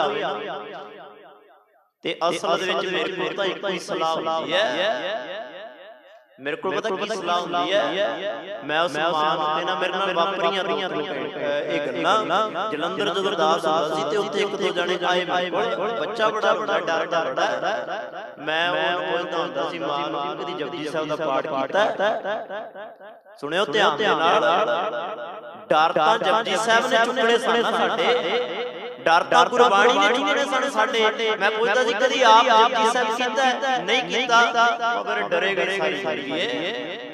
ਤੇ ਅਸਲ ਦੇ ਵਿੱਚ ਮੇਰੇ ਕੋਲ ਤਾਂ ਇੱਕੋ ਹੀ ਸਲਾਹ ਹੁੰਦੀ ਹੈ। ਮੇਰੇ ਕੋਲ ਪਤਾ ਕੀ ਸਲਾਹ ਹੁੰਦੀ ਹੈ, ਮੈਂ ਉਸ ਮਾਨ ਤੇ ਨਾ ਮੇਰੇ ਨਾਲ ਵਾਪਰੀਆਂ ਇਹ ਗੱਲਾਂ। ਜਲੰਧਰ ਜਦੋਂ ਅਰਦਾਸ ਹੁੰਦਾ ਸੀ ਤੇ ਉੱਥੇ ਇੱਕ ਦੋ ਜਣੇ ਆਏ ਮੇਰੇ ਕੋਲ, ਬੱਚਾ ਬੜਾ ਡਰਦਾ, ਮੈਂ ਉਹਨੂੰ ਪੁੱਛਦਾ ਹੁੰਦਾ ਸੀ, ਮਾਂ ਨੂੰ ਕਦੀ ਜਪਜੀ ਸਾਹਿਬ ਦਾ ਪਾਠ ਕੀਤਾ? ਸੁਣਿਓ ਧਿਆਨ ਦੇ ਨਾਲ, ਡਰ ਤਾਂ ਜਪਜੀ ਸਾਹਿਬ ਨੇ ਚੁੱਕਣੇ ਸਨ ਸਾਡੇ, ਡਰ ਤਾਂ ਗੁਰਬਾਣੀ ਨੇ ਚੁੱਕਣੇ ਸਨ ਸਾਡੇ। ਮੈਂ ਪੁੱਛਦਾ ਸੀ ਕਦੀ ਆਪ ਜਪਜੀ ਸਾਹਿਬ ਕੀਤਾ? ਨਹੀਂ ਕੀਤਾ। ਮਗਰ ਡਰੇ ਗਏ ਸਾਰੀ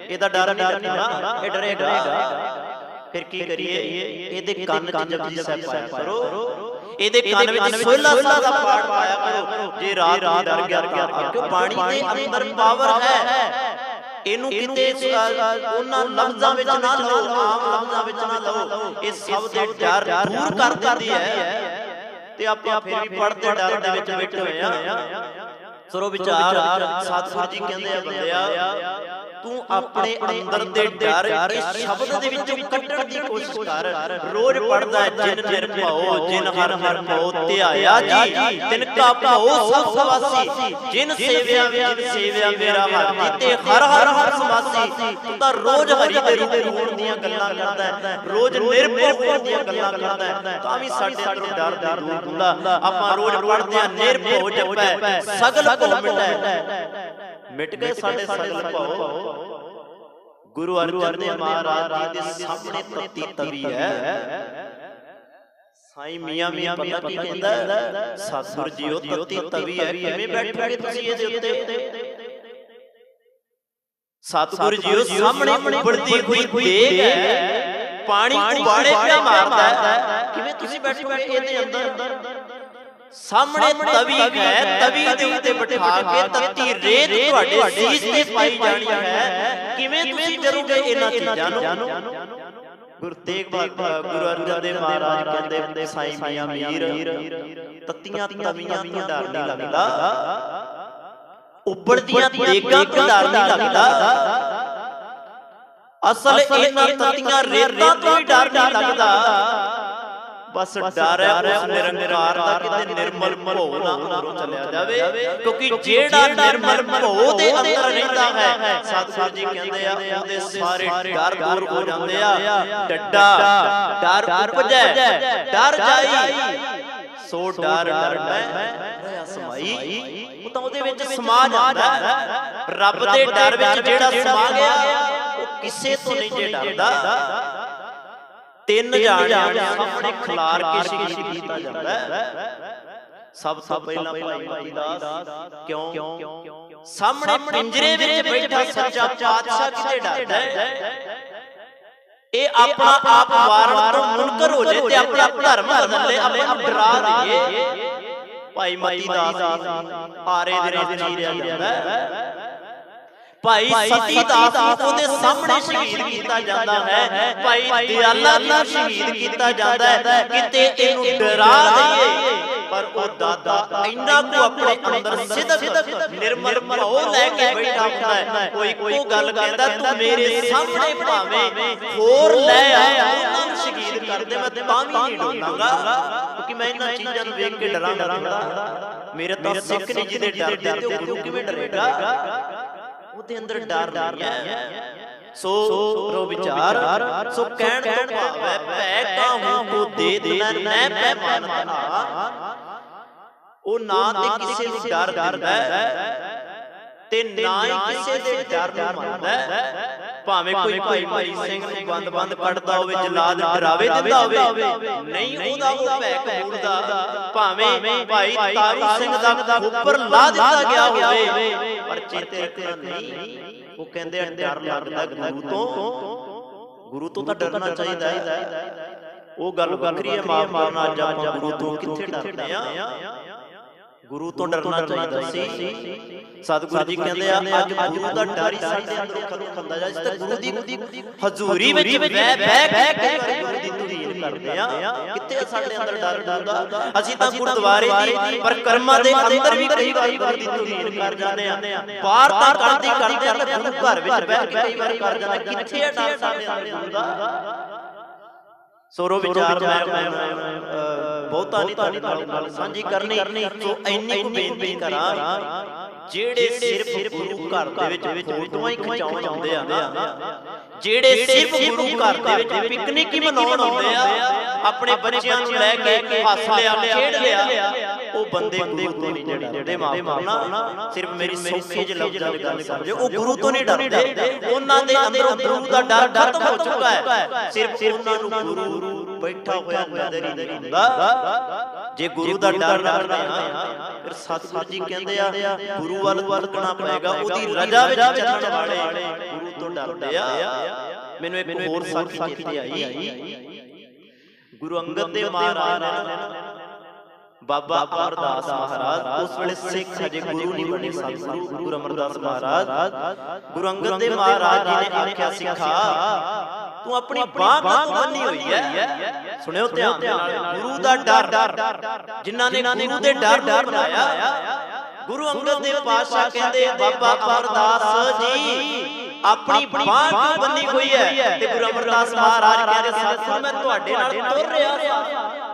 ਇਹਦਾ ਡਰ ਨਹੀਂ ਨਾ, ਇਹ ਡਰੇਗਾ। ਫਿਰ ਕੀ ਕਰੀਏ, ਇਹਦੇ ਕੰਨ 'ਚ ਜਪਜੀ ਸਾਹਿਬ ਪਾਇਆ ਕਰੋ, ਇਹਦੇ ਕੰਨ ਵਿੱਚ ਸੋਹਲਾ ਦਾ ਪਾਠ ਪਾਇਆ ਕਰੋ। ਜੇ ਰਾਤ ਡਰ ਗਿਆ ਕਿਉਂ ਬਾਣੀ ਦੇ ਅੰਦਰ ਪਾਵਰ ਹੈ, ਇਹਨੂੰ ਕਿਤੇ ਉਹਨਾਂ ਲਫ਼ਜ਼ਾਂ ਵਿੱਚ ਨਾ ਲਓ, ਆਮ ਲਫ਼ਜ਼ਾਂ ਵਿੱਚ ਨਾ ਲਓ, ਇਹ ਸਭ ਦੇ ਡਰ ਦੂਰ ਕਰ ਦਿੰਦੀ ਹੈ। ਤੇ ਆਪਾਂ ਫਿਰ ਵੀ ਪੜ੍ਹਦੇ ਡਰ ਦੇ ਵਿੱਚ ਬੈਠੇ ਹੋਏ ਆ। ਸਰੋ ਵਿਚਾਰ ਸਤਿਗੁਰੂ ਜੀ ਕਹਿੰਦੇ ਆ, ਬੰਦਿਆ ਤੂੰ ਆਪਣੇ ਅੰਦਰ ਦੇ ਡਰ ਇਸ ਸ਼ਬਦ ਦੇ ਵਿੱਚੋਂ ਕੱਢਣ ਦੀ ਕੋਸ਼ਿਸ਼ ਕਰ। ਰੋਜ਼ ਪੜਦਾ ਜਿਨ ਨਿਰਭਉ ਜਿਨ ਹਰ ਹਰ ਭਉ ਧਿਆਇਆ ਜੀ, ਤਿਨ ਕਾ ਭਉ ਸਭ ਸਵਾਸੀ, ਜਿਨ ਸੇਵਿਆ ਮੇਰਾ ਹਰ ਜੀ ਤੇ ਹਰ ਹਰ ਸਵਾਸੀ। ਤੂੰ ਤਾਂ ਰੋਜ਼ ਹਰੀ ਦੇ ਰੂਪ ਹੋਣ ਦੀਆਂ ਗੱਲਾਂ ਕਰਦਾ ਹੈ, ਰੋਜ਼ ਨਿਰਭਉ ਹੋਣ ਦੀਆਂ ਗੱਲਾਂ ਕਰਦਾ ਹੈ, ਤਾਂ ਵੀ ਸਾਡੇ ਅੰਦਰੋਂ ਡਰ ਦੂਰ ਹੁੰਦਾ। ਆਪਾਂ ਰੋਜ਼ ਪੜਦੇ ਆ ਨਿਰਭਉ ਜਪੈ ਸਗਲ ਭਉ ਮਿਟੈ, ਮਿਟ ਗਏ ਸਾਡੇ ਸਗਲ ਭਉ। ਗੁਰੂ ਅਰਜਨ ਦੇਵ ਮਹਾਰਾਜ ਜੀ ਦੇ ਸਾਹਮਣੇ ਤਤੀ ਤਵੀ ਹੈ। ਸਾਈਂ ਮੀਆਂ ਪਤਾ ਕੀ ਕਹਿੰਦਾ, ਸਤਿਗੁਰ ਜੀਓ ਤਤੀ ਤਵੀ ਹੈ, ਕਿਵੇਂ ਬੈਠੋਗੇ ਤੁਸੀਂ ਇਹਦੇ ਉੱਤੇ? ਸਤਿਗੁਰ ਜੀਓ ਸਾਹਮਣੇ ਉਬਲਦੀ ਹੋਈ ਦੇਗ ਹੈ, ਪਾਣੀ ਉਬਾਲੇ ਪਿਆ ਮਾਰਦਾ ਹੈ, ਕਿਵੇਂ ਤੁਸੀਂ ਬੈਠੋਗੇ ਇਹਦੇ ਅੰਦਰ? ਸਾਹਮਣੇ ਤਵੀ ਹੈ, ਤਵੀ ਦੇ ਉੱਤੇ ਬਿਠਾ ਕੇ ਤੱਤੀ ਰੇਤ ਤੁਹਾਡੇ ਸੀਸ ਤੇ ਪਾਈ ਜਾਣੀ ਹੈ, ਕਿਵੇਂ ਤੁਸੀਂ ਡਰੋਗੇ ਇਹਨਾਂ ਚੀਜ਼ਾਂ ਨੂੰ? ਗੁਰੂ ਤੇਗ ਬਹਾਦਰ ਗੁਰੂ ਅਰਜਨ ਦੇਵ ਮਹਾਰਾਜ ਕਹਿੰਦੇ, ਸਾਈਂ ਮੀਆਂ ਮੀਰ ਤੱਤੀਆਂ ਤਵੀਆਂ ਤੋਂ ਡਰ ਨਹੀਂ ਲੱਗਦਾ, ਉਬਲਦੀਆਂ ਦੇਗਾਂ ਤੋਂ ਡਰ ਨਹੀਂ ਲੱਗਦਾ। ਅਸਲ ਇਹਨਾਂ ਤੱਤੀਆਂ ਰੇਤਾਂ ਤੋਂ ਵੀ ਡਰ ਨਹੀਂ ਲੱਗਦਾ। ਬਸ ਡਰ ਹੈ ਉਸ ਨਿਰੰਕਾਰ ਦਾ, ਕਿਤੇ ਨਿਰਮਲ ਭਉ ਨਾ ਅੰਦਰੋਂ ਚਲਿਆ ਜਾਵੇ, ਕਿਉਂਕਿ ਜਿਹੜਾ ਨਿਰਮਲ ਭਉ ਦੇ ਅੰਦਰ ਰਹਿੰਦਾ ਹੈ, ਸਤਿਗੁਰੂ ਜੀ ਕਹਿੰਦੇ ਆ ਉਹਦੇ ਸਾਰੇ ਡਰ ਦੂਰ ਹੋ ਜਾਂਦੇ ਆ। ਡੱਡਾ ਡਰ ਉਪਜੈ ਡਰ ਜਾਈ, ਸੋ ਡਰ ਮੈਂ ਸਮਾਈ, ਉਹ ਤਾਂ ਉਹਦੇ ਵਿੱਚ ਸਮਾ ਜਾਂਦਾ ਹੈ। ਰੱਬ ਦੇ ਡਰ ਵਿੱਚ ਜਿਹੜਾ ਸਮਾ ਗਿਆ ਉਹ ਕਿਸੇ ਤੋਂ ਨਹੀਂ ਜੇ ਡਰਦਾ। ਤਿੰਨ ਜਾਣਿਆਂ ਦੇ ਸਾਹਮਣੇ ਖਿਲਾਰ ਕੇ ਸ਼ਹੀਦ ਕੀਤਾ ਜਾਂਦਾ ਹੈ। ਸਭ ਤੋਂ ਪਹਿਲਾਂ ਭਾਈ ਮਤੀ ਦਾਸ, ਕਿਉਂ ਸਾਹਮਣੇ ਪਿੰਜਰੇ ਵਿੱਚ ਬੈਠਾ ਸੱਚਾ ਪਾਤਸ਼ਾਹ ਕਿਤੇ ਡਰਦਾ ਹੈ? ਇਹ ਆਪਣਾ ਆਪ ਵਾਰਨ ਤੋਂ ਮੁਨਕਰ ਹੋ ਜੇ ਤੇ ਆਪਣਾ ਧਰਮ ਬਦਲੇ, ਆਪਾਂ ਨੂੰ ਡਰਾ ਦਈਏ। ਭਾਈ ਮਤੀ ਦਾਸ ਆਰੇ ਦੇ ਨਾਲ ਚੀਰਿਆ ਜਾਂਦਾ ਹੈ। ਭਾਈ ਸਤੀ ਦਾਸ ਨੂੰ ਉਹਦੇ ਸਾਹਮਣੇ ਸ਼ਹੀਦ ਕੀਤਾ ਜਾਂਦਾ ਹੈ, ਭਾਈ ਦਿਆਲਾ ਨੂੰ ਸ਼ਹੀਦ ਕੀਤਾ ਜਾਂਦਾ ਹੈ। ਕਿਤੇ ਇਹਨੂੰ ਡਰਾ ਦਈਏ, ਪਰ ਉਹ ਦਾਦਾ ਇੰਨਾ ਕੁ ਆਪਣੇ ਅੰਦਰ ਸਿੱਧਕ ਨਿਰਮਲ ਭਾਵ ਲੈ ਕੇ ਬੈਠਾ ਹੁੰਦਾ ਹੈ। ਉਹ ਇੱਕੋ ਗੱਲ ਕਹਿੰਦਾ, ਤੂੰ ਮੇਰੇ ਸਾਹਮਣੇ ਭਾਵੇਂ ਹੋਰ ਲੈ ਆ, ਉਹਨਾਂ ਨੂੰ ਸ਼ਹੀਦ ਕਰ ਦੇ, ਮੈਂ ਤਾਂ ਵੀ ਨਹੀਂ ਡਰਾਂਗਾ, ਕਿਉਂਕਿ ਮੈਂ ਇਹਨਾਂ ਚੀਜ਼ਾਂ ਨੂੰ ਵੇਖ ਕੇ ਡਰਾਂਗਾ। ਮੇਰੇ ਤਾਂ ਸਿੱਖ ਨੇ ਜਿਹਦੇ ਡਰਦੇ ਤੇ ਉਹ ਗੁਰੂ ਕਿਵੇਂ ਡਰੇਗਾ? ਉਹਦੇ ਅੰਦਰ ਡਰ ਨਹੀਂ ਹੈ। ਸੋ ਰੋ ਵਿਚਾਰ, ਸੋ ਕਹਿਣ ਤੋਂ ਭਾਵ ਹੈ ਭੈ ਕਾਹੂ ਕੋ ਦੇ ਦੇਣਾ ਨੈ ਭੈ ਮਾਨਤਾ। ਉਹ ਨਾ ਤੇ ਕਿਸੇ ਨੂੰ ਡਰ ਦਿੰਦਾ ਤੇ ਨਾ ਹੀ ਕਿਸੇ ਦੇ ਡਰ ਨੂੰ ਮੰਨਦਾ। ਭਾਵੇਂ ਕੋਈ ਭਾਈ ਭਾਈ ਸਿੰਘ ਨੂੰ ਬੰਦ ਕੱਢਦਾ ਹੋਵੇ, ਜਲਾਦ ਡਰਾਵੇ ਦਿੰਦਾ ਹੋਵੇ, ਨਹੀਂ ਉਹਦਾ ਉਹ ਭੈ ਕਬੂਲਦਾ। ਭਾਵੇਂ ਭਾਈ ਤਾਰੂ ਸਿੰਘ ਦਾ ਉੱਪਰ ਲਾ ਦਿੱਤਾ ਗਿਆ ਹੋਵੇ, ਪਰ ਚੇਤੇ ਰੱਖਣਾ ਨਹੀਂ। ਉਹ ਕਹਿੰਦੇ ਆ ਡਰ ਲੱਗਦਾ ਗੁਰੂ ਤੋਂ ਤਾਂ ਡਰਨਾ ਚਾਹੀਦਾ ਹੈ। ਉਹ ਗੱਲ ਵੱਖਰੀ ਹੈ, ਮਾਫ ਕਰਨਾ, ਅੱਜ ਆਪਾਂ ਗੁਰੂ ਤੋਂ ਕਿੱਥੇ ਡਰਦੇ ਆ? ਗੁਰੂ ਤੋਂ ਡਰਨਾ ਚਾਹੀਦਾ ਸੀ। ਸਤਿਗੁਰੂ ਜੀ ਕਹਿੰਦੇ ਆ ਅੱਜ ਗੁਰੂ ਦਾ ਡਰ ਹੀ ਸਾਡੇ ਅੰਦਰੋਂ ਖਤਮ ਹੁੰਦਾ ਜਾ। ਇਸ ਤੇ ਗੁਰੂ ਦੀ ਹਜ਼ੂਰੀ ਵਿੱਚ ਬਹਿ ਕੇ ਗੁਰੂ ਦੀ ਧੁਨੀਰ ਕਰਦੇ ਆ। ਕਿੱਥੇ ਸਾਡੇ ਅੰਦਰ ਡਰ ਡਰਦਾ? ਅਸੀਂ ਤਾਂ ਗੁਰਦੁਆਰੇ ਦੀ ਪਰਿਕਰਮਾ ਦੇ ਅੰਦਰ ਵੀ ਕਈ ਵਾਰੀ ਗੁਰੂ ਦੀ ਧੁਨੀਰ ਕਰ ਜਾਂਦੇ ਆ। ਬਾਹਰ ਤਾਂ ਕਰਦੇ ਆ ਤੇ ਗੁਰੂ ਘਰ ਵਿੱਚ ਬਹਿ ਕੇ ਕਈ ਵਾਰ ਕਰ ਜਾਂਦੇ। ਕਿੱਥੇ ਹੈ ਡਰ ਸਾਡੇ ਅੰਦਰ ਗੁਰੂ ਦਾ? ਸੋਰੋ ਵਿਚਾਰ ਮੈਂ ਬਹੁਤਾ ਨਹੀਂ ਤੁਹਾਡੇ ਨਾਲ ਸਾਂਝੀ ਕਰਨੀ। ਸੋ ਇੰਨੀ ਕੁ ਬੇਨਤੀ ਕਰਾਂ, ਜਿਹੜੇ ਸਿਰਫ ਗੁਰੂ ਘਰ ਦੇ ਵਿੱਚ ਫੋਟੋਆਂ ਹੀ ਖਿਚਾਉਣ ਆਉਂਦੇ ਆ, ਜਿਹੜੇ ਸਿਰਫ ਗੁਰੂ ਘਰ ਦੇ ਵਿੱਚ ਪਿਕਨਿਕ ਹੀ ਮਨਾਉਣ ਆਉਂਦੇ ਆ, ਆਪਣੇ ਬੱਚਿਆਂ ਨੂੰ ਲੈ ਕੇ ਹੱਸ ਲਿਆ ਖੇਡ ਲਿਆ, ਉਹ ਬੰਦੇ ਗੁਰੂ ਤੋਂ ਨਹੀਂ ਡਰਦੇ। ਮਾਫ ਕਰਨਾ, ਸਿਰਫ ਮੇਰੀ ਸੌਖੇ ਜਿਹੇ ਲਫ਼ਜ਼ਾਂ ਦੀ ਗੱਲ ਕਰ ਲਿਓ, ਉਹ ਗੁਰੂ ਤੋਂ ਨਹੀਂ ਡਰਦੇ। ਉਹਨਾਂ ਦੇ ਅੰਦਰੋਂ ਗੁਰੂ ਦਾ ਡਰ ਖਤਮ ਹੋ ਚੁੱਕਾ ਹੈ। ਸਿਰਫ ਉਹਨਾਂ ਨੂੰ ਗੁਰੂ ਬੈਠਾ ਹੋਇਆ ਨਜ਼ਰ ਹੀ ਨਹੀਂ ਹੁੰਦਾ। ਜੇ ਗੁਰੂ ਦਾ ਡਰ ਰੱਖਦੇ ਆ, ਫਿਰ ਸਤਿਗੁਰੂ ਜੀ ਕਹਿੰਦੇ ਆ ਗੁਰੂ ਵੱਲ ਵਰਤਣਾ ਪਏਗਾ। ਉਹਦੀ ਰਜ਼ਾ ਵਿੱਚ ਚੱਲਣ ਵਾਲੇ ਗੁਰੂ ਤੋਂ ਡਰਦੇ ਆ। ਮੈਨੂੰ ਇੱਕ ਹੋਰ ਸਾਖੀ ਚੇਤੇ ਆਈ। ਗੁਰੂ ਅੰਗਦ ਦੇਵ ਮਹਾਰਾਜ ਨੇ ਬਾਬਾ ਅਮਰਦਾਸ ਮਹਾਰਾਜ, ਉਸ ਵੇਲੇ ਸਿੱਖ ਹਜੇ ਗੁਰੂ ਨਹੀਂ ਬਣੇ, ਸਤਿਗੁਰੂ ਗੁਰੂ ਅਮਰਦਾਸ ਮਹਾਰਾਜ, ਗੁਰੂ ਅੰਗਦ ਦੇਵ ਮਹਾਰਾਜ ਜੀ ਨੇ ਆਖਿਆ, ਸਿੱਖਾ ਤੂੰ ਆਪਣੀ ਬਾਂਹ ਕਾਹਤੋਂ ਬੰਨੀ ਹੋਈ ਹੈ? ਸੁਣਿਓ ਧਿਆਨ ਨਾਲ, ਗੁਰੂ ਦਾ ਡਰ, ਜਿਨ੍ਹਾਂ ਨੇ ਗੁਰੂ ਦੇ ਡਰ ਬਣਾਇਆ। ਗੁਰੂ ਅੰਗਦ ਦੇਵ ਪਾਤਸ਼ਾਹ ਕਹਿੰਦੇ ਬਾਬਾ ਅਮਰਦਾਸ ਜੀ ਆਪਣੀ ਬਾਂਹ ਕਿਉਂ ਬੰਨੀ ਹੋਈ ਹੈ? ਤੇ ਗੁਰੂ ਅਮਰਦਾਸ ਮਹਾਰਾਜ ਕਹਿੰਦੇ ਸਤਿਗੁਰੂ ਮੈਂ ਤੁਹਾਡੇ ਨਾਲ ਤੁਰ ਰਿਹਾ ਸੀ,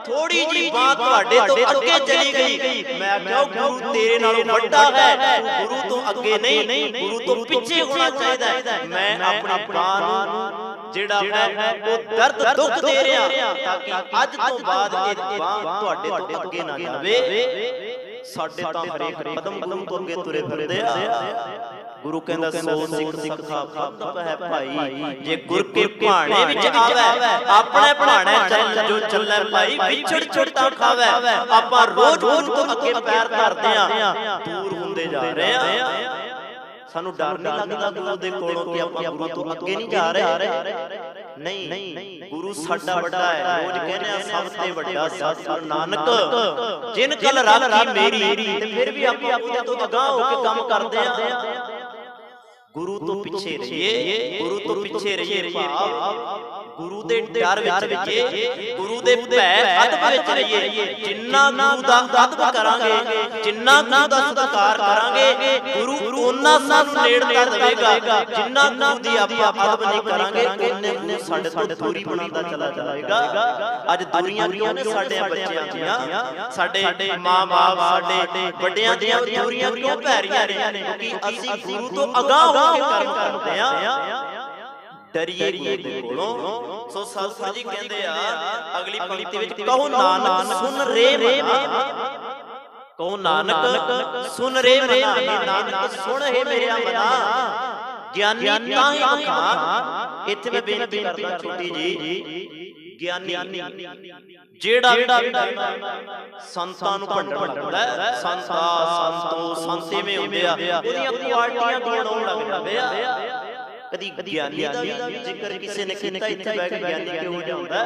ਥੋੜੀ ਜੀ ਬਾਤ ਤੁਹਾਡੇ ਤੋਂ ਅੱਗੇ ਚਲੀ ਗਈ। ਮੈਂ ਆਖਿਆ ਗੁਰੂ ਤੇਰੇ ਨਾਲੋਂ ਵੱਡਾ ਹੈ, ਤੂੰ ਗੁਰੂ ਤੋਂ ਅੱਗੇ ਨਹੀਂ, ਗੁਰੂ ਤੋਂ ਪਿੱਛੇ ਹੋਣਾ ਚਾਹੀਦਾ ਹੈ। ਮੈਂ ਆਪਣੀ ਬਾਂਹ ਨੂੰ ਜਿਹੜਾ ਹੈ ਉਹ ਦਰਦ ਦੁੱਖ ਦੇ ਰਿਹਾ, ਤਾਂ ਕਿ ਅੱਜ ਤੋਂ ਬਾਅਦ ਇਹ ਬਾਂਹ ਤੁਹਾਡੇ ਤੋਂ ਅੱਗੇ ਨਾ ਜਾਵੇ। ਸਾਡੇ ਤਾਂ ਹਰੇਕ ਕਦਮ ਗੁਰੂ ਤੋਂ ਅੱਗੇ ਤੁਰੇ ਫਿਰਦੇ ਆ। ਗੁਰੂ ਕਹਿੰਦਾ ਸੋ ਸਿੱਖ ਸਿੱਖਾ ਫਤਿਹ ਹੈ ਭਾਈ, ਜੇ ਗੁਰ ਕੇ ਭਾਣੇ ਵਿੱਚ ਆਵੇ ਆਪਣੇ ਭਾਣੇ ਚੱਲ ਜੋ ਚੱਲੇ ਭਾਈ, ਵਿਛੜ ਛੁੜਤਾ ਖਾਵੇ। ਆਪਾਂ ਰੋਜ਼ ਗੁਰੂ ਤੋਂ ਅੱਗੇ ਪੈਰ ਧਰਦੇ ਆ, ਦੂਰ ਹੁੰਦੇ ਜਾ ਰਹੇ ਆ। ਸਾਨੂੰ ਡਰ ਨਹੀਂ ਲੱਗਦਾ ਗੁਰੂ ਦੇ ਕੋਲੋਂ ਕਿ ਆਪਾਂ ਗੁਰੂ ਤੋਂ ਅੱਗੇ ਨਹੀਂ ਜਾ ਰਹੇ? ਨਹੀਂ, ਗੁਰੂ ਸਾਡਾ ਵੱਡਾ ਹੈ। ਰੋਜ਼ ਕਹਿੰਦੇ ਆ ਸਭ ਤੇ ਵੱਡਾ ਸਤਿਗੁਰੂ ਨਾਨਕ, ਜਿਨ ਕਲ ਰਾਖੀ ਮੇਰੀ। ਤੇ ਫਿਰ ਵੀ ਆਪਾਂ ਉਹਦੇ ਤੋਂ ਅਗਾਂਹ ਹੋ ਕੇ ਕੰਮ ਕਰਦੇ ਆ। ਗੁਰੂ ਤੋਂ ਪਿੱਛੇ ਰਹੀਏ, ਗੁਰੂ ਤੋਂ ਪਿੱਛੇ ਰਹੀਏ, ਭਾਵ ਗੁਰੂ ਦੇ ਡਰ ਵਿੱਚ ਰਹੀਏ, ਗੁਰੂ ਦੇ ਭੈ ਅਦਬ ਵਿੱਚ ਰਹੀਏ। ਜਿੰਨਾ ਗੁਰੂ ਦਾ ਅਦਬ ਕਰਾਂਗੇ, ਜਿੰਨਾ ਗੁਰੂ ਦਾ ਸਤਿਕਾਰ ਕਰਾਂਗੇ, ਗੁਰੂ ਉਹਨਾਂ ਸਾਨੂੰ ਨੇੜ ਕਰ ਦੇਵੇਗਾ। ਜਿੰਨਾ ਗੁਰੂ ਦੀ ਆਪਾਂ ਅਦਬ ਨਹੀਂ ਕਰਾਂਗੇ, ਉਹਨੇ ਗੁਰੂ ਸਾਡੇ ਤੋਂ ਦੂਰੀ ਬਣਾਉਂਦਾ ਚਲਾ ਜਾਏਗਾ। ਅੱਜ ਦੁਨੀਆਂ ਕਿਉਂ ਨੇ ਸਾਡੇ ਬੱਚਿਆਂ ਦੀਆਂ, ਸਾਡੇ ਮਾਂ-ਬਾਪ, ਸਾਡੇ ਵੱਡਿਆਂ ਦੀਆਂ ਦੂਰੀਆਂ ਕਿਉਂ ਪੈ ਰਹੀਆਂ ਨੇ? ਕਿਉਂਕਿ ਅਸੀਂ ਗੁਰੂ ਤੋਂ ਅਗਾਂਹ ਹੋ ਕੇ ਕਰਮ ਕਰਦੇ ਆ, ਡਰੀਏ ਗੁਰੂ ਕੋਲੋਂ। ਸੋ ਸਤਿਗੁਰੂ ਜੀ ਕਹਿੰਦੇ ਆ ਅਗਲੀ ਪੰਕਤੀ ਵਿੱਚ, ਕਹੋ ਨਾਨਕ ਸੁਨ ਰੇ ਮਨਾ, ਕਹੋ ਨਾਨਕ ਸੁਨ ਰੇ ਮਨਾ, ਨਾਨਕ ਸੁਣ ਹੈ ਮੇਰਾ ਮਨਾ, ਗਿਆਨੀ ਤਾਂ ਹੀ ਆਖਾਂ। ਇੱਥੇ ਮੈਂ ਬੇਨਤੀ ਕਰਦਾ ਛੋਟੀ ਜੀ, ਗਿਆਨੀ ਜਿਹੜਾ ਸੰਤਾਂ ਨੂੰ ਭੰਡਣ ਲੱਗਦਾ, ਸੰਤੋ ਸੰਤੇਵੇਂ ਹੁੰਦੇ ਆ, ਉਹਦੀਆਂ ਕੁਆਲਿਟੀਆਂ ਗਿਣਾਉਣ ਲੱਗ ਜਾਂਦੇ ਆ। ਕਦੀ ਗਿਆਨੀ ਦਾ ਵੀ ਜ਼ਿਕਰ ਕਿਸੇ ਨੇ ਕੀਤਾ, ਇੱਥੇ ਬਹਿ ਕੇ ਗਿਆਨੀ ਕਿਉਂ ਜਾਂਦਾ?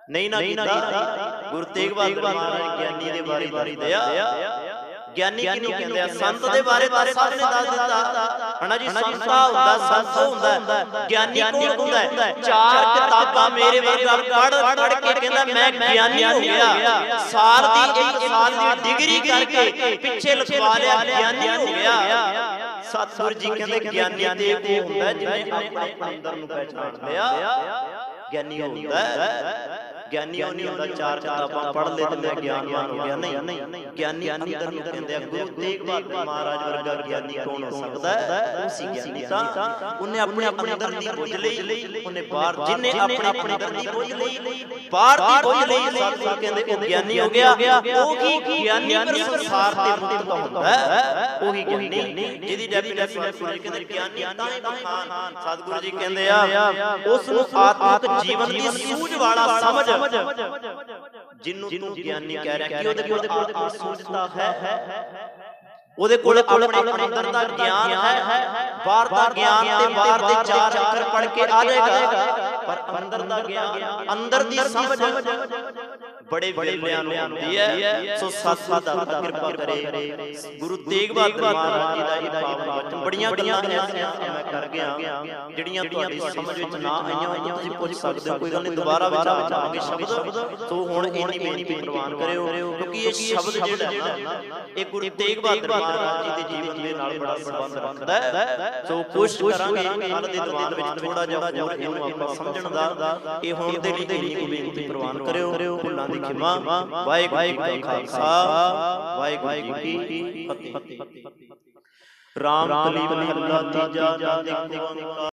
ਨਹੀਂ ਨਾ ਕੀਤਾ। ਗੁਰੂ ਤੇਗ ਬਹਾਦਰ ਮਹਾਰਾਜ ਗਿਆਨੀ ਦੇ ਬਾਰੇ ਦੱਸਦੇ ਆ, ਗਿਆਨੀ ਕਿਹਨੂੰ ਕਹਿੰਦੇ ਆ? ਸੰਤ ਦੇ ਬਾਰੇ ਤਾਂ ਸਭ ਨੇ ਦੱਸ ਦਿੱਤਾ ਹਨਾ ਜੀ। ਸੰਤਾ ਹੁੰਦਾ, ਸੰਤ ਹੁੰਦਾ। ਗਿਆਨੀ ਕੌਣ ਹੁੰਦਾ? ਚਾਰ ਕਿਤਾਬਾਂ ਮੇਰੇ ਵਰਗਾ ਪੜ੍ਹ ਕੇ ਕਹਿੰਦਾ ਮੈਂ ਗਿਆਨੀ ਹੋ ਗਿਆ। ਸਾਲ ਦੀ 1 ਸਾਲ ਦੀ ਡਿਗਰੀ ਕਰਕੇ ਪਿੱਛੇ ਲਿਖਵਾ ਲਿਆ, ਗਿਆਨੀ ਹੋ ਗਿਆ। ਸਤਿਗੁਰੂ ਜੀ ਕਹਿੰਦੇ ਗਿਆਨੀ ਤੇ ਉਹ ਹੁੰਦਾ ਜਿਹਨੇ ਆਪਣੇ ਅੰਦਰ ਨੂੰ ਪਹਿਚਾਨ ਲਿਆ, ਗਿਆਨੀ ਹੁੰਦਾ। ਗਿਆਨੀ ਉਹ ਨਹੀਂ ਹੁੰਦਾ ਚਾਰ ਕਿਤਾਬਾਂ ਪੜ੍ਹ ਲੈ ਤੇ ਮੈਂ ਗਿਆਨਵਾਨ ਹੋ ਗਿਆ, ਨਹੀਂ। ਗਿਆਨੀ ਅੰਦਰ ਨੂੰ ਕਹਿੰਦੇ ਆ। ਗੁਰੂ ਤੇਗ ਬਹਾਦਰ ਮਹਾਰਾਜ ਵਰਗਾ ਗਿਆਨੀ ਕੌਣ ਹੋ ਸਕਦਾ ਹੈ? ਉਹ ਸੀ ਗਿਆਨੀ ਤਾਂ ਉਹਨੇ ਆਪਣੇ ਅੰਦਰ ਦੀ ਬੁੱਝ ਲਈ, ਉਹਨੇ ਬਾਹਰ, ਜਿਹਨੇ ਆਪਣੇ ਅੰਦਰ ਦੀ ਬੁੱਝ ਲਈ, ਬਾਹਰ ਦੀ ਬੁੱਝ ਲਈ, ਸਤਿਗੁਰੂ ਕਹਿੰਦੇ ਉਹ ਗਿਆਨੀ ਹੋ ਗਿਆ। ਉਹ ਕੀ ਗਿਆਨੀ ਪਰ ਸੰਸਾਰ ਤੇ ਮੁਕਤ ਹੁੰਦਾ ਹੈ, ਉਹੀ ਗਿਆਨੀ। ਜਿਹਦੀ ਡੈਫੀਨੇਸ਼ਨ ਕਹਿੰਦੇ ਗਿਆਨੀ ਤਾਂ ਹੀ ਮਹਾਨ। ਸਤਿਗੁਰੂ ਜੀ ਕਹਿੰਦੇ ਆ ਉਸ ਨੂੰ ਆਤਮਿਕ ਜੀਵਨ ਦੀ ਸੂਝ ਵਾਲਾ ਸਮਝ, ਜਿਹਨੂੰ ਤੂੰ ਗਿਆਨੀ ਕਹਿ ਰਿਹਾ ਕਿ ਉਹਦੇ ਕੋਲ ਆਤਮਿਕ ਸੂਝਤਾ ਹੈ, ਉਹਦੇ ਕੋਲ ਆਪਣੇ ਅੰਦਰ ਦਾ ਗਿਆਨ ਹੈ। ਬਾਹਰ ਦਾ ਗਿਆਨ ਤੇ ਬਾਹਰ ਦੇ ਚਾਰ ਅੱਖਰ ਪੜ੍ਹ ਕੇ ਆ ਜਾਏਗਾ, ਪਰ ਅੰਦਰ ਦਾ ਗਿਆਨ, ਅੰਦਰ ਦੀ ਸਮਝ ਬੜੇ ਵੇਲਿਆਂ ਨੂੰ ਹੁੰਦੀ ਹੈ। ਸੋ ਸਤਿਗੁਰੂ ਦਾਤਾ ਕਿਰਪਾ ਕਰੇ। ਗੁਰੂ ਤੇਗ ਬਹਾਦਰ ਮਹਾਰਾਜ ਜੀ ਦਾ ਇਹ ਪਾਵਨ ਬਚਨ, ਬੜੀਆਂ ਗੱਲਾਂ ਐਸੀਆਂ ਮੈਂ ਕਰ ਗਿਆ ਜਿਹੜੀਆਂ ਤੁਹਾਡੀ ਸਮਝ ਵਿੱਚ ਨਾ ਆਈਆਂ, ਉਹ ਤੁਸੀਂ ਪੁੱਛ ਸਕਦੇ ਹੋ, ਕੋਈ ਗੱਲ ਨਹੀਂ, ਦੁਬਾਰਾ ਵਿਚਾਰਾਂਗੇ ਸ਼ਬਦ। ਸੋ ਹੁਣ ਇੰਨੀ ਬੇਨਤੀ ਪ੍ਰਵਾਨ ਕਰਿਓ, ਕਿਉਂਕਿ ਇਹ ਸ਼ਬਦ ਜਿਹੜਾ ਇਹ ਗੁਰੂ ਤੇਗ ਬਹਾਦਰ ਮਹਾਰਾਜ ਜੀ ਦੇ ਜੀਵਨ ਦੇ ਨਾਲ ਬੜਾ ਸੰਬੰਧ ਰੱਖਦਾ ਹੈ। ਸੋ ਕੋਸ਼ਿਸ਼ ਕਰਾਂਗੇ ਕੱਲ ਦੇ ਦੀਵਾਨ ਵਿੱਚ ਥੋੜਾ ਜਿਹਾ ਹੋਰ ਇਹਨੂੰ ਆਪਾਂ ਸਮਝਣ ਦਾ। ਇਹ ਹੁਣ ਦੇ ਲਈ ਇੰਨੀ ਬੇਨਤੀ ਪ੍ਰਵਾਨ ਕਰਿਓ। ਭੁੱਲਾਂ ਦੀ ਖਿਮਾ। ਵਾਹਿਗੁਰੂ ਜੀ ਕਾ ਖਾਲਸਾ, ਵਾਹਿਗੁਰੂ ਜੀ ਕੀ ਫਤਿਹ। ਰਾਮ ਕਲੀ ਮਹੱਲਾ ਤੀਜਾ।